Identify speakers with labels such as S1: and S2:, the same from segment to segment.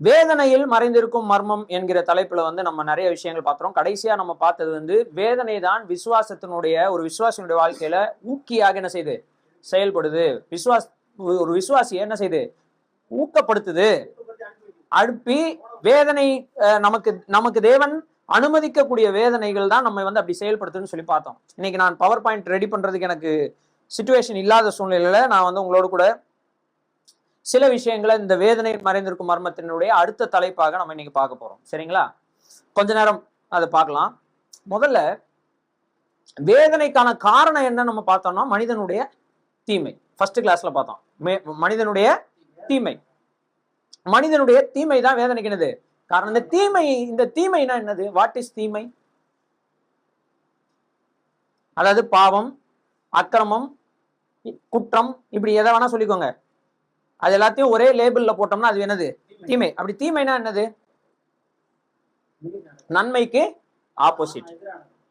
S1: வேதனையில் மறைந்திருக்கும் மர்மம் என்கிற தலைப்புல நம்ம நிறைய விஷயங்கள் பார்த்தோம். கடைசியா நம்ம பார்த்தது வேதனை தான் விசுவாசத்தினுடைய ஒரு விசுவாசியினுடைய வாழ்க்கையில ஊக்கியாக என்ன செய்யுது, செயல்படுது. ஒரு விசுவாசியை என்ன செய்யுது, ஊக்கப்படுத்துது. அழுப்பி வேதனை நமக்கு தேவன் அனுமதிக்கக்கூடிய வேதனைகள் தான் நம்ம அப்படி செயல்படுத்துன்னு சொல்லி பார்த்தோம். இன்னைக்கு நான் பவர் பாயிண்ட் ரெடி பண்றதுக்கு எனக்கு சிச்சுவேஷன் இல்லாத சூழ்நிலையில நான் உங்களோட கூட சில விஷயங்களை இந்த வேதனை மறைந்திருக்கும் மர்மத்தினுடைய அடுத்த தலைப்பாக நம்ம இன்னைக்கு பார்க்க போறோம். சரிங்களா? கொஞ்ச நேரம் அதை பார்க்கலாம். முதல்ல வேதனைக்கான காரணம் என்ன நம்ம பார்த்தோம்னா மனிதனுடைய தீமை. ஃபர்ஸ்ட் கிளாஸ்ல பார்த்தோம் மனிதனுடைய தீமை. மனிதனுடைய தீமை தான் வேதனைக்குனது காரணம். இந்த தீமைனா என்னது? வாட் இஸ் தீமை? அதாவது பாவம், அக்கிரமம், குற்றம், இப்படி எதை வேணா சொல்லிக்கோங்க. அது எல்லாத்தையும் ஒரே லேபிள்ல போட்டோம்னா அது என்னது? தீமை. அப்படி தீமைனா என்னது? நன்மைக்கு ஆப்போசிட்,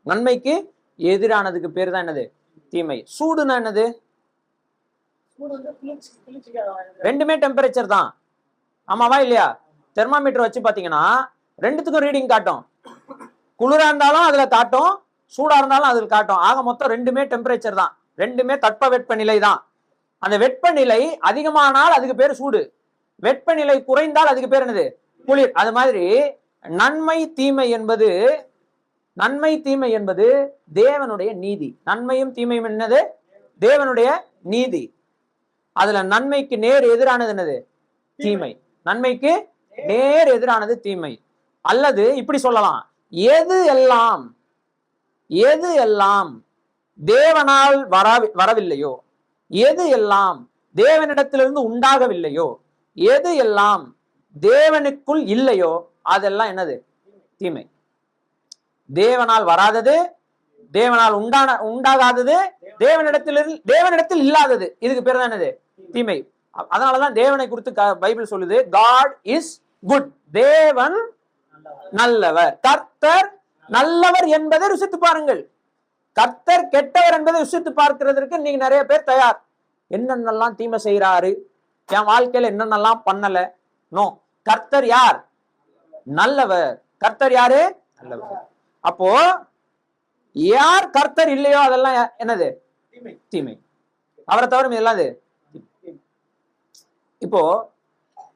S1: நன்மைக்கு எதிரானதுக்கு பேர் தான் என்னது? தீமை. சூடுனா என்னது? ரெண்டுமே டெம்பரேச்சர் தான். ஆமாவா இல்லையா? தெர்மாமீட்டர் வச்சு பாத்தீங்கன்னா ரெண்டுத்துக்கும் ரீடிங் காட்டும். குளிரா இருந்தாலும் அதுல காட்டும், சூடா இருந்தாலும் அதுல காட்டும். ஆக மொத்தம் ரெண்டுமே டெம்பரேச்சர் தான், ரெண்டுமே தட்ப வெப்பநிலை தான். அந்த வெப்பநிலை அதிகமானால் அதுக்கு பேர் சூடு, வெப்பநிலை குறைந்தால் அதுக்கு பேர் என்னது? குளிர். அது மாதிரி நன்மை தீமை என்பது தேவனுடைய நீதி. நன்மையும் தீமையும் என்னது? தேவனுடைய நீதி. அதுல நன்மைக்கு நேர் எதிரானது என்னது? தீமை. நன்மைக்கு நேர் எதிரானது தீமை. அல்லது இப்படி சொல்லலாம், எது எல்லாம் தேவனால் வரவில்லையோ, எது எல்லாம் தேவனிடத்திலிருந்து உண்டாகவில்லையோ, எது எல்லாம் தேவனுக்குள் இல்லையோ அதெல்லாம் என்னது? தீமை. தேவனால் வராதது, தேவனால் உண்டாகாதது, தேவனிடத்தில் இல்லாதது, இதுக்கு பேர் தான் என்னது? தீமை. அதனாலதான் தேவனை குறித்து பைபிள் சொல்லுது, God is good. தேவன் நல்லவர், கர்த்தர் நல்லவர் என்பதை ருசித்து பாருங்கள். கர்த்தர் கெட்டவர் என்பதை ருசித்து பார்க்கிறதுக்கு நீங்க நிறைய பேர் தயார். என்னென்னலாம் தீமை செய்யறாரு, என் வாழ்க்கையில என்னென்னலாம் பண்ணல. நோ, கர்த்தர் யார்? நல்லவர். கர்த்தர் யாரு? நல்லவர். அப்போ யார் கர்த்தர் இல்லையோ அதெல்லாம் என்னது? தீமை. அவரை தவிர இதெல்லாம் இப்போ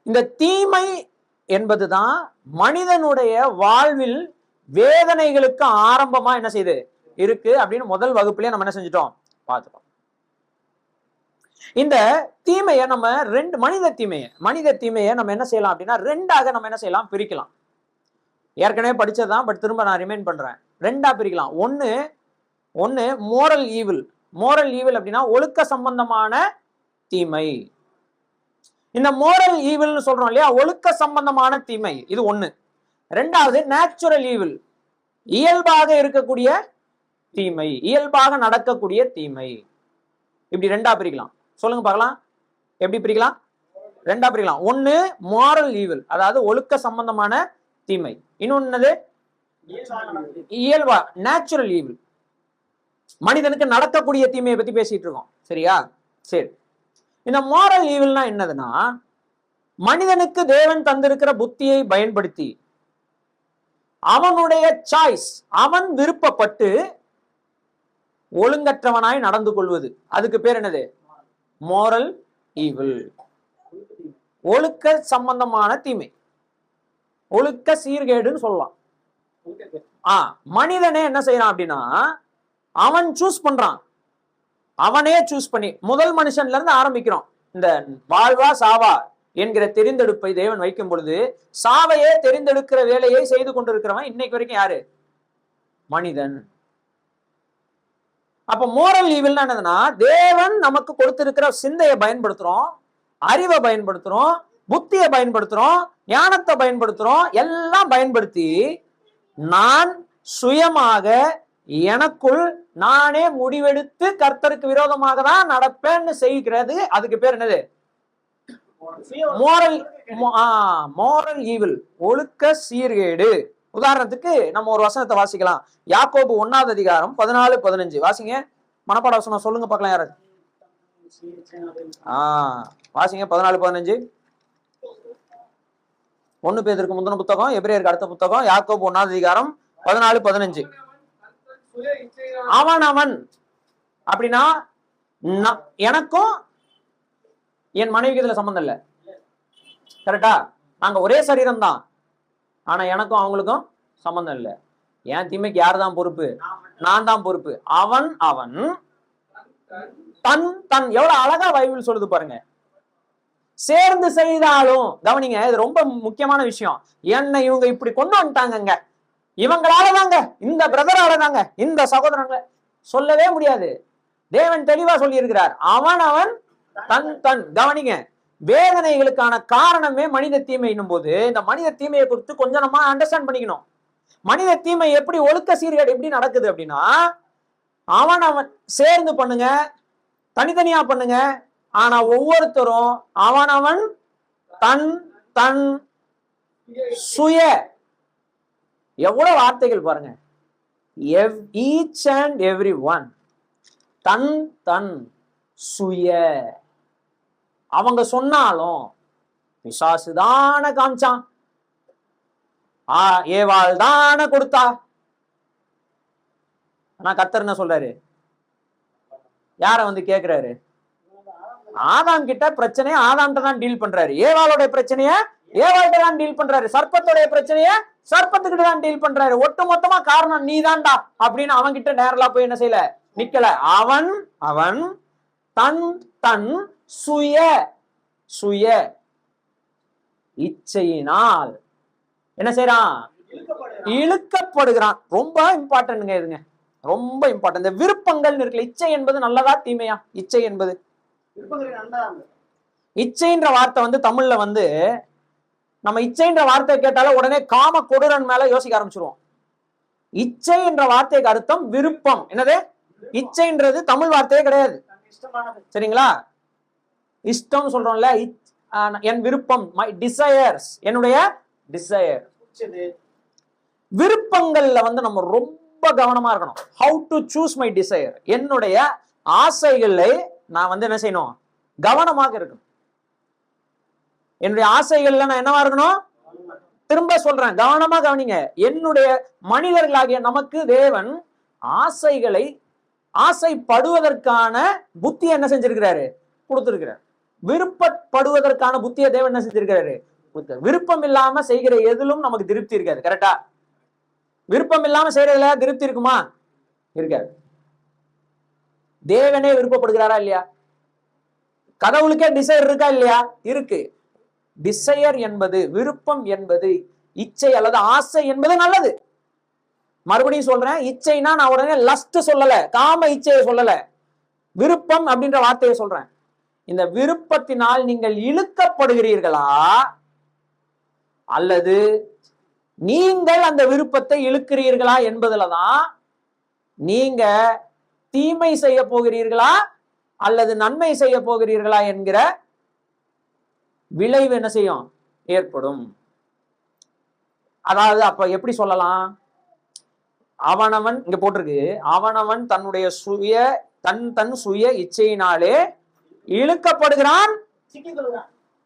S1: இந்த தீமை என்பதுதான் மனிதனுடைய வாழ்வில் வேதனைகளுக்கு ஆரம்பமா என்ன செய்யுது இருக்கு அப்படின்னு முதல் வகுப்புலயே நம்ம என்ன செஞ்சிட்டோம், பார்த்துட்டோம். இந்த தீமையை நம்ம மனித தீமையை நம்ம என்ன செய்யலாம் அப்படின்னா ரெண்டாக நம்ம என்ன செய்யலாம், பிரிக்கலாம். ஏற்கனவே படிச்சதுதான், பட் திரும்ப நான் ரிமைண்ட் பண்றேன். ரெண்டா பிரிக்கலாம். ஒன்னு மோரல் ஈவில் அப்படின்னா ஒழுக்க சம்பந்தமான தீமை. இந்த மோரல் ஈவில்னு சொல்றோம் இல்லையா, ஒழுக்க சம்பந்தமான தீமை, இது ஒண்ணு. ரெண்டாவது நேச்சுரல் ஈவில், இயல்பாக இருக்கக்கூடிய தீமை, இயல்பாக நடக்கக்கூடிய தீமை. இப்படி ரெண்டா பிரிக்கலாம். சொல்லுங்க பார்க்கலாம், எப்படி பிரிக்கலாம்? ரெண்டா பிரிக்கலாம். ஒண்ணு மோரல் ஈவில், அதாவது ஒழுக்க சம்பந்தமான தீமை. இன்னொன்னு இயல்பா, நேச்சுரல் ஈவில், மனிதனுக்கு நடக்கக்கூடிய தீமையை பத்தி பேசிட்டு இருக்கோம். சரியா? சரி. இந்த மோரல் ஈவில்னா என்னதுன்னா, மனிதனுக்கு தேவன் தந்திருக்கிற புத்தியை பயன்படுத்தி அவனுடைய சாய்ஸ், அவன் விருப்பப்பட்டு ஒழுங்கற்றவனாய் நடந்து கொள்வது, அதுக்கு பேர் என்னது? Moral evil. ஒழுக்க சம்பந்தமான தீமை, ஒழுக்க சீர்கேடுன்னு சொல்லலாம். மனிதனே என்ன செய்யறான் அப்படின்னா, அவன் சூஸ் பண்றான். அவனே சூஸ் பண்ணி, முதல் மனுஷன்ல இருந்து ஆரம்பிக்கிறோம். இந்த வாழ்வா சாவா என்கிற தெரிந்தெடுப்பை தேவன் வைக்கும் பொழுது சாவையே தெரிந்தெடுக்கிற வேலையை செய்து கொண்டிருக்கிறவன் இன்னைக்கு வரைக்கும் யாரு? மனிதன். அப்ப மோரல் ஈவில்னா என்னதுன்னா, தேவன் நமக்கு கொடுத்திருக்கிற சிந்தையை பயன்படுத்துறோம், அறிவை பயன்படுத்துறோம், புத்தியை பயன்படுத்துறோம், ஞானத்தை பயன்படுத்துறோம். எல்லாம் பயன்படுத்தி நான் சுயமாக எனக்குள் நானே முடிவெடுத்து கர்த்தருக்கு விரோதமாக தான் நடப்பேன்னு செய்கிறது, அதுக்கு பேர் என்னது? மோரல் ஈவில், ஒழுக்க சீர்கேடு. உதாரணத்துக்கு நம்ம ஒரு வசனத்தை வாசிக்கலாம். யாக்கோபு 1வது அதிகாரம் 14-15 வாசிங்க. மனப்பாட வசனம் சொல்லுங்க பார்க்கலாம். யாராவது வாசிங்க 14-15. 1 பேதுருக்கு முந்தின புத்தகம், எபிரேயருக்கு அடுத்த புத்தகம், யாக்கோபு 1ஆவது அதிகாரம் 14-15. அவன் அப்படின்னா எனக்கும் என் மனைவிக்கு இதுல சம்பந்தம் இல்ல. கரெக்டா? நாங்க ஒரே சரீரம் தான், ஆனா எனக்கும் அவங்களுக்கும் சம்பந்தம் இல்ல. என் தீமைக்கு யார் தான் பொறுப்பு? நான் தான் பொறுப்பு. அவன் தன் தன். எவ்வளவு அழகா பைபிள் சொல்லுது பாருங்க. சேர்ந்து செய்தாலும் கவனிங்க, இது ரொம்ப முக்கியமான விஷயம். என்னை இவங்க இப்படி கொண்டு வந்துட்டாங்க, இவங்களாலதாங்க, இந்த பிரதரால தாங்க, இந்த சகோதரங்க சொல்லவே முடியாது. தேவன் தெளிவா சொல்லி இருக்கிறார். அவன் தன் தன். கவனிங்க, வேதனைகளுக்கான காரணமே மனித தீமைன்னும் போது இந்த மனித தீமையை குறித்து கொஞ்சம் நம்ம அண்டர்ஸ்டாண்ட் பண்ணிக்கணும். மனித தீமை எப்படி ஒழுக்க சீர்கேடு எப்படி நடக்குது அப்படின்னா, அவன் சேர்ந்து பண்ணுங்க, தனித்தனியா பண்ணுங்க. ஆனா ஒவ்வொருத்தரும் அவன் தன் தன் சுய. எவ்வளவு வார்த்தைகள் பாருங்க. ஈச் அண்ட் எவ்ரி ஒன் தன் தன் சுய. அவங்க சொன்னாலும் பிசாசு தான காமிச்சான், ஏவாள் தான கொடுத்தா. ஆனா கர்த்தர் என்ன சொல்றாரு? யார வந்து கேக்குறாரு? ஆதாம் கிட்ட பிரச்சனைய ஆதாம்கிட்ட தான் டீல் பண்றாரு. ஏவாளுடைய பிரச்சனைய ஏவாள்கிட்ட தான் டீல் பண்றாரு. சர்ப்பத்துடைய பிரச்சனைய சர்ப்பத்துக்கிட்ட தான் டீல் பண்றாரு. ஒட்டு மொத்தமா காரணம் நீ தான்டா அப்படின்னு அவன் கிட்ட நேரலா போய் என்ன செய்யல, நிக்கல. அவன் தன் தன் சுய சுய இச்சையினால் என்ன செய்யறான்? இழுக்கப்படுகிறான். ரொம்ப இம்பார்ட்டன்ட்ங்க இதுங்க, ரொம்ப இம்பார்ட்டன்ட். இந்த விருப்பங்கள் இருக்குல்ல, இச்சை என்பது நல்லதா தீமையா? இச்சை என்பது, இச்சைன்ற வார்த்தை வந்து தமிழ்ல வந்து நம்ம இச்சைன்ற வார்த்தை கேட்டால உடனே காம கொடூரன் மேல யோசிக்க ஆரம்பிச்சிருவோம். இச்சை என்ற வார்த்தைக்கு அர்த்தம் விருப்பம். என்னது? இச்சைன்றது தமிழ் வார்த்தையே கிடையாது, சரிங்களா? இஷ்டம் சொல்றோம்ல, என் விருப்பம், மை டிசையர்ஸ், என்னுடைய டிசையர். விருப்பங்கள்ல வந்து நம்ம ரொம்ப கவனமா இருக்கணும். How to choose my desire. என்னுடைய ஆசைகளை நான் வந்து என்ன செய்யணும்? கவனமாக இருக்கணும். என்னுடைய ஆசைகள்ல நான் என்னவா இருக்கணும்? திரும்ப சொல்றேன், கவனமா கவனிங்க. என்னுடைய மனிதர்களாகிய நமக்கு தேவன் ஆசைகளை, ஆசைப்படுவதற்கான புத்தி என்ன செஞ்சிருக்கிறாரு? கொடுத்திருக்கிறார். விருப்பப்படுவதற்கான புத்தியை தேவன் என்ன செஞ்சிருக்கிறாரு? விருப்பம் இல்லாம செய்கிற எதிலும் நமக்கு திருப்தி இருக்காது. கரெக்டா? விருப்பம் இல்லாம செய்யறதுல திருப்தி இருக்குமா? இருக்காது. தேவனே விருப்பப்படுகிறாரா இல்லையா? கடவுளுக்கே டிசைர் இருக்கா இல்லையா? இருக்கு. டிசையர் என்பது, விருப்பம் என்பது, இச்சை அல்லது ஆசை என்பது நல்லது. மறுபடியும் சொல்றேன், இச்சைனா நான் உடனே லஸ்ட் சொல்லல, காம இச்சையை சொல்லல, விருப்பம் அப்படின்ற வார்த்தையை சொல்றேன். இந்த விருப்பத்தினால் நீங்கள் இழுக்கப்படுகிறீர்களா அல்லது நீங்கள் அந்த விருப்பத்தை இழுக்கிறீர்களா என்பதுலதான் நீங்க தீமை செய்ய போகிறீர்களா அல்லது நன்மை செய்ய போகிறீர்களா என்கிற விளைவு என்ன செய்யும்? ஏற்படும். அதாவது அப்ப எப்படி சொல்லலாம்? அவனவன் இங்க போட்டிருக்கு, அவனவன் தன்னுடைய சுய தன் சுய இச்சையினாலே இழுக்கப்படுகிறான்,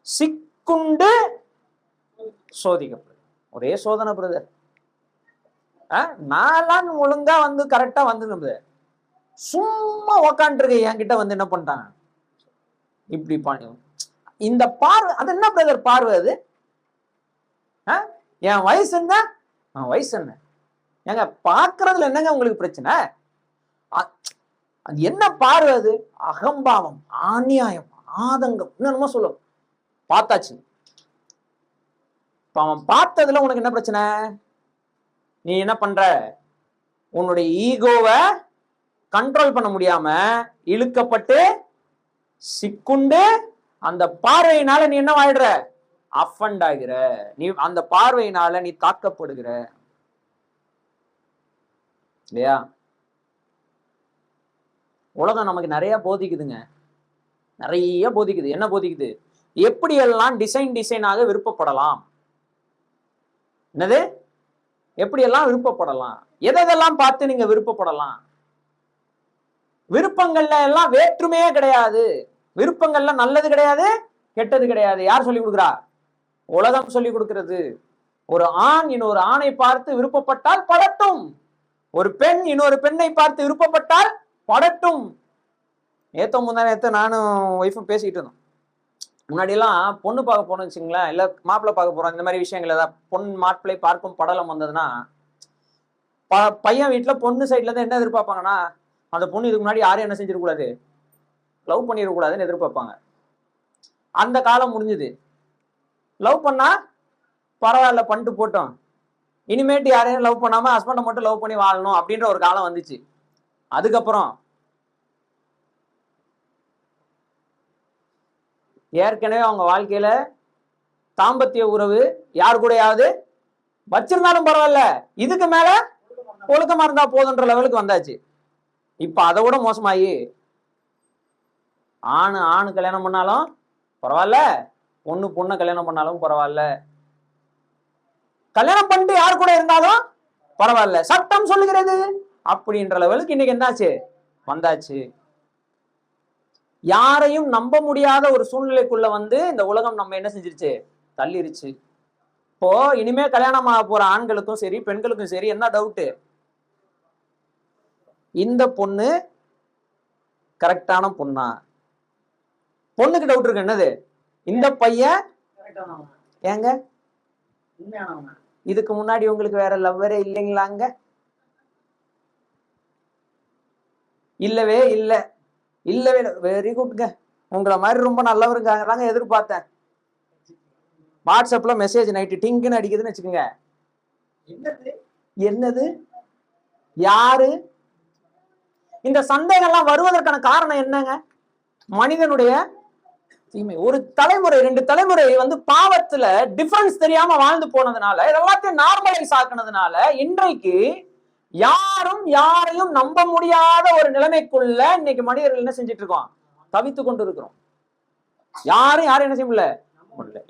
S1: சிக்குண்டு சோதிக்கப்படுகிறான். ஒரே சோதனை பிரதர். நான் ஒழுங்கா வந்து கரெக்டா வந்து சும்மா உக்காண்டிருக்க என்கிட்ட வந்து என்ன பண்றாங்க இப்படி பண்ணி. இந்த பார்வை அது என்ன பிரதர் பார்வை? அது என் வயசு என்ன, வயசு என்ன ஏங்க? பாக்குறதுல என்னங்க உங்களுக்கு பிரச்சனை? அது என்ன பார்வை? அது அகம்பாவம், அநியாயம், ஆதங்கம், என்னமா சொல்லும். பார்த்தாச்சு. அவன் பார்த்ததுல உனக்கு என்ன பிரச்சனை? நீ என்ன பண்ற? உன்னுடைய ஈகோவை கண்ட்ரோல் பண்ண முடியாம இழுக்கப்பட்டு சிக்குண்டு அந்த பார்வையினால நீ என்ன ஆயிடுற? அஃபண்ட் ஆகிற. நீ அந்த பார்வையினால நீ தாக்கப்படுகிற இல்லையா? உலகம் நமக்கு நிறைய போதிக்குதுங்க, நிறைய போதிக்குது. என்ன போதிக்குது? எப்படியெல்லாம் டிசைனாக விருப்பப்படலாம். என்னது? எப்படியெல்லாம் விருப்பப்படலாம், எதெல்லாம் பார்த்து நீங்க விருப்பப்படலாம். விருப்பங்கள்ல எல்லாம் வேற்றுமையே கிடையாது. விருப்பங்கள்ல நல்லது கிடையாது, கெட்டது கிடையாது. யார் சொல்லி கொடுக்குறா? உலகம் சொல்லி கொடுக்கிறது. ஒரு ஆண் இன்னொரு ஆணை பார்த்து விருப்பப்பட்டால் படட்டும், ஒரு பெண் இன்னொரு பெண்ணை பார்த்து விருப்பப்பட்டால் படட்டும். முந்தானேத்த நானும் ஒய்ஃபும் பேசிக்கிட்டு இருந்தோம். முன்னாடியெல்லாம் பொண்ணு பார்க்க போனோம்னு வச்சுங்களேன், இல்லை மாப்பிள்ளை பார்க்க போறோம், இந்த மாதிரி விஷயங்கள் ஏதாவது பொன் மாப்பிள்ளை பார்க்கும் படலம் வந்ததுன்னா பையன் வீட்டில் பொண்ணு சைட்ல இருந்து என்ன எதிர்பார்ப்பாங்கன்னா, அந்த பொண்ணு இதுக்கு முன்னாடி யாரும் என்ன செஞ்சிடக்கூடாது, லவ் பண்ணிடக்கூடாதுன்னு எதிர்பார்ப்பாங்க. அந்த காலம் முடிஞ்சுது. லவ் பண்ணா பரவாயில்ல, பண்ணிட்டு போட்டோம், இனிமேட்டு யாரையும் லவ் பண்ணாம ஹஸ்பண்டை மட்டும் லவ் பண்ணி வாழணும் அப்படின்ற ஒரு காலம் வந்துச்சு. அதுக்கப்புறம் ஏற்கனவே அவங்க வாழ்க்கையில தாம்பத்திய உறவு யார் கூடயாவது வச்சிருந்தாலும் பரவாயில்ல, இதுக்கு மேல ஒழுக்கமா இருந்தா போதுன்ற லெவலுக்கு வந்தாச்சு. இப்ப அதை விட மோசமாயி ஆணு கல்யாணம் பண்ணாலும் பரவாயில்ல, பொண்ணை கல்யாணம் பண்ணாலும் பரவாயில்ல, கல்யாணம் பண்ணிட்டு யார் கூட இருந்தாலும் பரவாயில்ல, சட்டம் சொல்லுகிறது அப்படின்ற லெவலுக்கு இன்னைக்கு என்னாச்சு, வந்தாச்சு. யாரையும் நம்ப முடியாத ஒரு சூழ்நிலைக்குள்ள வந்து இந்த உலகம் நம்ம என்ன செஞ்சிருச்சு, தள்ளிருச்சு. இப்போ இனிமே கல்யாணம் ஆக போற ஆண்களுக்கும் சரி பெண்களுக்கும் சரி என்ன டவுட்டு, இந்த பொண்ணு கரெக்டான பொண்ணா? பொண்ணுக்கு டவுட் இருக்கு, என்னது இந்த பையன் ஏங்க இதுக்கு முன்னாடி உங்களுக்கு வேற லவ்வரே இல்லைங்களாங்க? இல்லவே இல்லை, இல்லவே இல்லை. வெரி குட்ங்க, உங்களை மாதிரி ரொம்ப நல்லவருங்க எதிர்பார்த்தேன். வாட்ஸ்அப்ல மெசேஜ் நைட்டு டிங்குன்னு அடிக்குதுன்னு வச்சுக்கோங்க. என்னது யாரு? இந்த சந்தேகம்லாம் வருவதற்கான காரணம் என்னங்க? மனிதனுடைய தீமை. ஒரு தலைமுறை 2 தலைமுறை வந்து பாவத்துல டிஃபரன்ஸ் தெரியாம வாழ்ந்து போனதுனால, எல்லாத்தையும் நார்மலைஸ் ஆக்குனதுனால இன்றைக்கு யாரும் யாரையும் நம்ப முடியாத ஒரு நிலைமைக்குள்ள இன்னைக்கு மனிதர்கள் என்ன செஞ்சிட்டு இருக்கோம், தவித்து கொண்டு இருக்கிறோம். யாரும் என்ன செய்ய முடியல.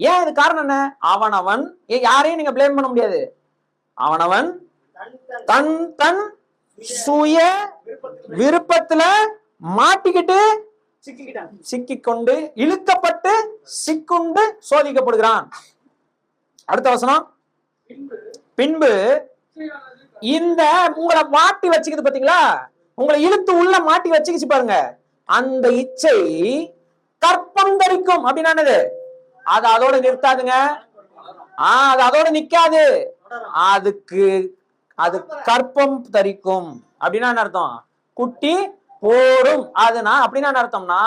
S1: ஏன் இது காரணம் என்ன? அவனவன் யாரையும் நீங்க பிளேம் பண்ண முடியாது. அவனவன் தன் தன் சுய விருப்பத்துல மாட்டிக்கிட்டு சிக்கிக்கொண்டு இழுக்கப்பட்டு சிக்குண்டு சோதிக்கப்படுகிறான். அடுத்த வசனம், பின்பு இந்த உங்களை மாட்டி வச்சுக்குது பாத்தீங்களா, உங்களை இழுத்து உள்ள மாட்டி வச்சுக்கிச்சு பாருங்க, அந்த இச்சை கற்பம் தரிக்கும். அப்படின்னா அது அதோட நிறுத்தாதுங்க, அது அதோட நிக்காது, அது கற்பம் தரிக்கும். அப்படின்னா என்ன அர்த்தம்? குட்டி போடும். அதுனா அப்படின்னா அர்த்தம்னா,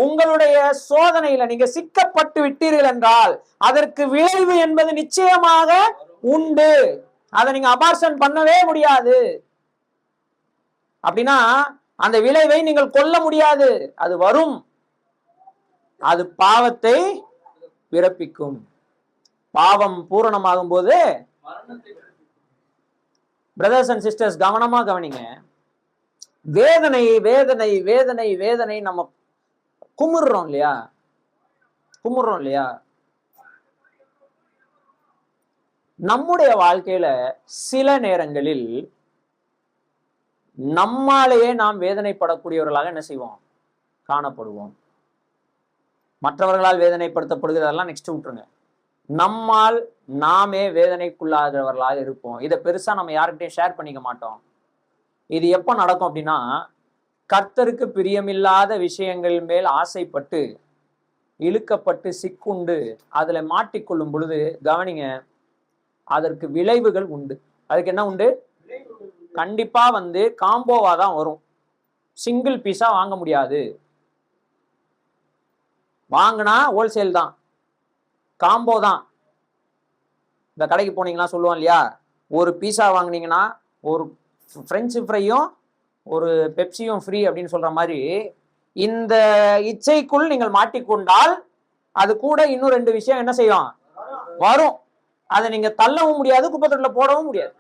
S1: உங்களுடைய சோதனையில நீங்க சிக்கப்பட்டு விட்டீர்கள் என்றால் அதற்கு விளைவு என்பது நிச்சயமாக உண்டு. அதை நீங்க அபார்ஷன் பண்ணவே முடியாது. அப்படின்னா அந்த விளைவை நீங்கள் கொல்ல முடியாது, அது வரும். அது பாவத்தை பிறப்பிக்கும். பாவம் பூரணமாகும் போது பிரதர்ஸ் அண்ட் சிஸ்டர்ஸ் கவனமா கவனிங்க. வேதனை வேதனை வேதனை வேதனை நம்ம குமுறுறோம் இல்லையா? நம்முடைய வாழ்க்கையில சில நேரங்களில் நம்மாலேயே நாம் வேதனைப்படக்கூடியவர்களாக என்ன செய்வோம், காணப்படுவோம். மற்றவர்களால் வேதனைப்படுத்தப்படுகிறதெல்லாம் நெக்ஸ்ட் விட்டுருங்க. நம்மால் நாமே வேதனைக்குள்ளாகிறவர்களாக இருப்போம். இதை பெருசா நம்ம யாருக்கிட்டையும் ஷேர் பண்ணிக்க மாட்டோம். இது எப்ப நடக்கும் அப்படின்னா, கர்த்தருக்கு பிரியமில்லாத விஷயங்கள் மேல் ஆசைப்பட்டு இழுக்கப்பட்டு சிக்குண்டு அதுல மாட்டிக்கொள்ளும் பொழுது கவனிங்க, அதற்கு விளைவுகள் உண்டு. அதுக்கு என்ன உண்டு? கண்டிப்பா வந்து காம்போவா தான் வரும், சிங்கிள் பீஸா வாங்க முடியாது. வாங்கினா ஹோல்சேல் தான், காம்போ தான். இந்த கடைக்கு போனீங்கன்னா சொல்லுவோம் இல்லையா, ஒரு பீஸா வாங்கினீங்கன்னா ஒரு பிரெஞ்சு ஃப்ரையும் ஒரு பெப்சியும் ஃப்ரீ அப்படின்னு சொல்ற மாதிரி, இந்த இச்சைக்குள் நீங்கள் மாட்டிக்கொண்டால் அது கூட இன்னும் 2 விஷயம் என்ன செய்யும், வரும். அதை நீங்க தள்ளவும் முடியாது, குப்பத்தொட்டில போடவும் முடியாது.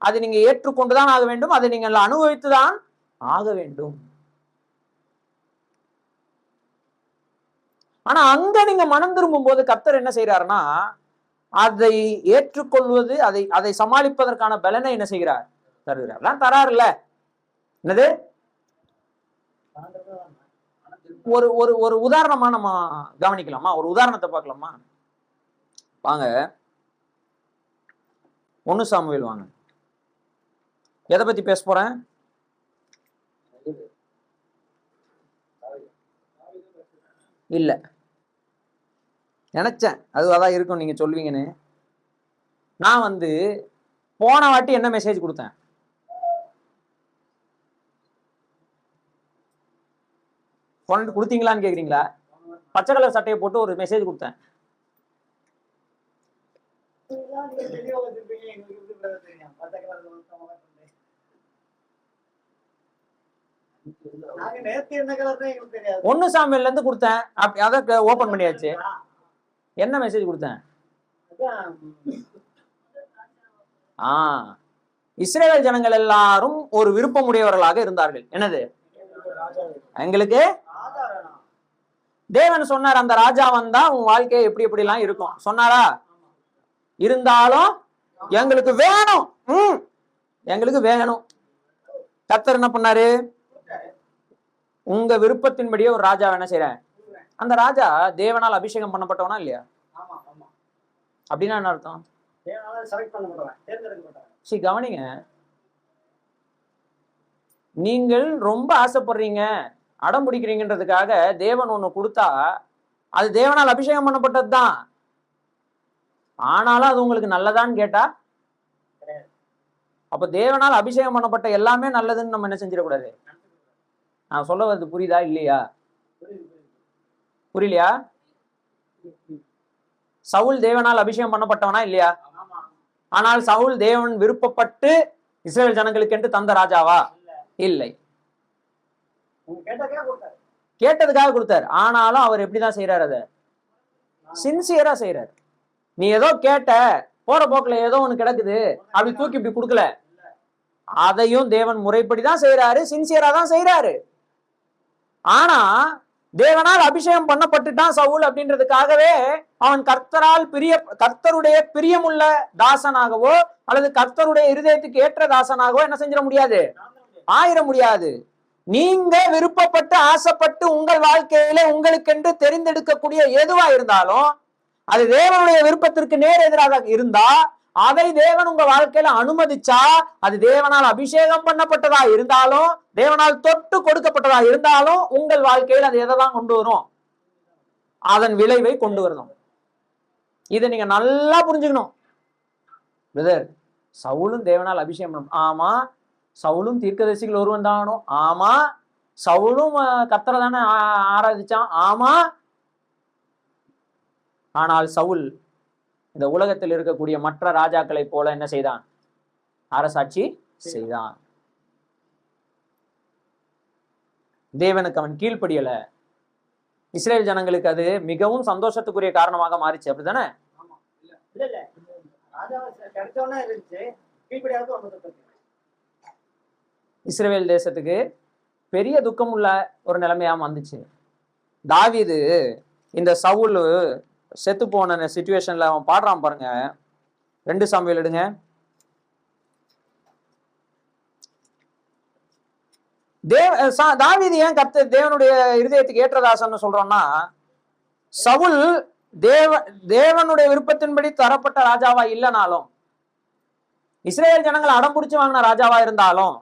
S1: அதை நீங்க ஏற்றுக்கொண்டுதான் ஆக வேண்டும், அதை நீங்கள் அனுபவித்துதான் ஆக வேண்டும். ஆனா அங்க நீங்க மனம் திரும்பும் போது கர்த்தர் என்ன செய்யறாருன்னா, அதை ஏற்றுக்கொள்வது, அதை சமாளிப்பதற்கான பலனை என்ன செய்கிறார், தருகிறார். தராருல்ல. என்னது, ஒரு ஒரு ஒரு உதாரணமா நம்ம கவனிக்கலாமா? ஒரு உதாரணத்தை பார்க்கலாமா? வாங்க 1 சாமுவேல் வாங்க. எதை பத்தி பேச போறேன்? இல்ல, நினைச்சேன் அதுவாதான் இருக்கும் நீங்க சொல்வீங்கன்னு. நான் போன வாட்டி என்ன மெசேஜ் கொடுத்தேன்? கொடுத்தீங்களான்னு கேக்குறீங்களா? பச்சை கலர் சட்டையை போட்டு ஒரு மெசேஜ் கொடுத்தேன். ஒன்னு சாமியில இருந்து கொடுத்தேன். அதை ஓபன் பண்ணியாச்சு. என்ன மெசேஜ் கொடுத்தேன்? இஸ்ரேல் ஜனங்கள் எல்லாரும் ஒரு விருப்பமுடையவர்களாக இருந்தார்கள். என்னது? எங்களுக்கு தேவன் சொன்னார், அந்த ராஜா வந்தா உன் வாழ்க்கை எப்படி எப்படி எல்லாம் இருக்கும் சொன்னாரா? இருந்தாலும் எங்களுக்கு வேணும், எங்களுக்கு வேணும். கர்த்தர் என்ன பண்ணாரு? உங்க விருப்பத்தின்படியே ஒரு ராஜா என்ன செய்யறேன். அந்த ராஜா தேவனால் அபிஷேகம் பண்ணப்பட்டவனா இல்லையா? அப்படின்னா என்ன அர்த்தம்? சரி கவனிங்க, நீங்கள் ரொம்ப ஆசைப்படுறீங்க, அடம் பிடிக்கிறீங்கன்றதுக்காக தேவன் ஒண்ணு கொடுத்தா அது தேவனால் அபிஷேகம் பண்ணப்பட்டது தான். ஆனாலும் அது உங்களுக்கு நல்லதான்னு கேட்டா, அப்ப தேவனால் அபிஷேகம் பண்ணப்பட்ட எல்லாமே நல்லதுன்னு நம்ம என்ன செஞ்சிடக்கூடாது. நான் சொல்ல வந்து புரியுதா இல்லையா? புரியலையா? சவுல் தேவனால் அபிஷேகம் பண்ணப்பட்டவனா இல்லையா? ஆனால் சவுல் தேவன் விருப்பப்பட்டு இஸ்ரேல் ஜனங்களுக்கு என்று தந்த ராஜாவா? இல்லை, கேட்டதுக்காக கொடுத்தாரு. ஆனாலும் அவர் எப்படிதான் செய்யறாரு? அதை சின்சியரா செய்யறாரு. நீ ஏதோ கேட்ட, போற போக்குல ஏதோ ஒண்ணு கிடக்குது அப்படி தூக்கி இப்படி கொடுக்கல. அதையும் தேவன் முறைப்படிதான் செய்யறாரு, சின்சியரா தான் செய்யறாரு. ஆனா தேவனால் அபிஷேகம் பண்ணப்பட்டுட்டான் சவுல் அப்படின்றதுக்காகவே அவன் கர்த்தருடைய பிரியமுள்ள தாசனாகவோ அல்லது கர்த்தருடைய இருதயத்துக்கு ஏற்ற தாசனாகவோ என்ன செஞ்சிட முடியாது, ஆயிர முடியாது. நீங்க விருப்பப்பட்டு ஆசைப்பட்டு உங்கள் வாழ்க்கையில உங்களுக்கென்று தெரிந்தெடுக்கக்கூடிய எதுவா இருந்தாலும் அது தேவனுடைய விருப்பத்திற்கு நேர் எதிராக இருந்தா, அதை தேவன் உங்க வாழ்க்கையில அனுமதிச்சா, அது தேவனால் அபிஷேகம் பண்ணப்பட்டதா இருந்தாலும் தேவனால் தொட்டு கொடுக்கப்பட்டதா இருந்தாலும் உங்கள் வாழ்க்கையில் அது எதைதான் கொண்டு வரும்? அதன் விளைவை கொண்டு வரணும். இதை நீங்க நல்லா புரிஞ்சுக்கணும். பிரதர், சவுலும் தேவனால் அபிஷேகம் பண்ணணும். ஆமா, சவுலும் தீர்க்கதரிசிகள் ஒருவன் தானோ. ஆமா, சவுலும் கர்த்தரை தானே ஆராதிச்சான். ஆமா, ஆனால் சவுல் இந்த உலகத்தில் இருக்கக்கூடிய மற்ற ராஜாக்களை போல என்ன செய்தான்? அரசாட்சி செய்தான். தேவனுக்கு அவன் கீழ்ப்படியல. இஸ்ரேல் ஜனங்களுக்கு அது மிகவும் சந்தோஷத்துக்குரிய காரணமாக மாறிச்சு. அப்படித்தானே? இஸ்ரேல் தேசத்துக்கு பெரிய துக்கம் உள்ள ஒரு நிலைமையா வந்துச்சு. தாவீது இந்த சவுல் செத்து போன சிச்சுவேஷன்ல அவன் பாடுறான் பாருங்க. 2 சாமுவேல் எடுங்க. தாவீது ஏன் தேவனுடைய இருதயத்துக்கு ஏற்றதாசன்னு சொல்றோம்னா, சவுல் தேவனுடைய விருப்பத்தின்படி தரப்பட்ட ராஜாவா இல்லைனாலும், இஸ்ரேல் ஜனங்கள் அடம் பிடிச்சு வாங்கின ராஜாவா இருந்தாலும்,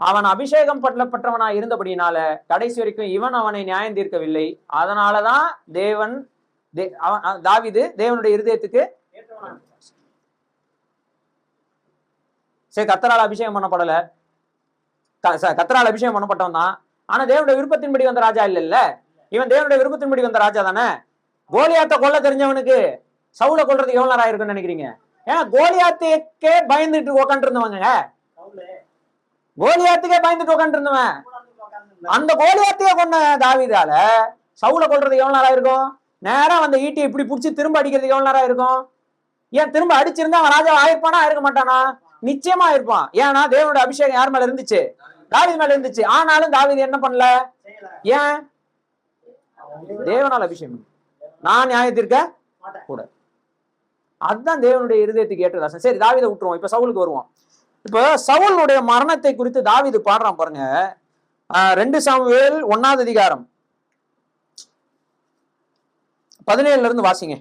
S1: அவன் அபிஷேகம் பண்ணப்பட்டவனா இருந்தபடினால கடைசி வரைக்கும் இவன் அவனை நியாயம் தீர்க்கவில்லை. அதனாலதான் தாவீது தேவனுடைய இருதயத்துக்கு சரி கர்த்தரால் அபிஷேகம் பண்ணப்படல, கர்த்தரால் அபிஷேகம் பண்ணப்பட்டவன் தான். ஆனா தேவனுடைய விருப்பத்தின்படி வந்த ராஜா இல்ல. இவன் தேவனுடைய விருப்பத்தின்படி வந்த ராஜா தானே. கோலியாத்தை கொல்ல தெரிஞ்சவனுக்கு சவுல கொல்றதுக்கு எவ்வளவு நேரம் ஆயிருக்குன்னு நினைக்கிறீங்க? ஏன் கோலியாத்துக்கே பயந்துட்டு உக்காண்டு இருந்தவங்க, கோலியாத்துக்கே பயந்துட்டு உக்காண்டு இருந்தவன், அந்த கோலியாத்தையே கொண்ட தாவீதால சவுல கொல்றதுக்கு எவ்வளவு நேரம் இருக்கும்? நேரம் அந்த ஈட்டி இப்படி பிடிச்சி திரும்ப அடிக்கிறதுக்கு எவ்வளவு நேரம் இருக்கும்? ஏன் திரும்ப அடிச்சிருந்தா அவன் ராஜா ஆயிருப்பானா ஆயிருக்க மாட்டானா? நிச்சயமா இருப்பான். ஏன்னா தேவனுடைய அபிஷேகம் யார் மேல இருந்துச்சு? தாவீது மேல இருந்துச்சு. ஆனாலும் தாவீது என்ன பண்ணல? ஏன்? தேவனால் அபிஷேகம். நான் நியாயத்திற்க கூட. அதுதான் தேவனுடைய இருதயத்துக்கு ஏற்றதாசன். சரி, தாவீதை விட்டுருவோம். இப்ப சவுலுக்கு வருவோம். இப்ப சவுலுடைய மரணத்தை குறித்து தாவீது பாடுறான் பாருங்க. 2 சாமுவேல் 1ஆம் அதிகாரம் 17 இருந்து வாசிங்க.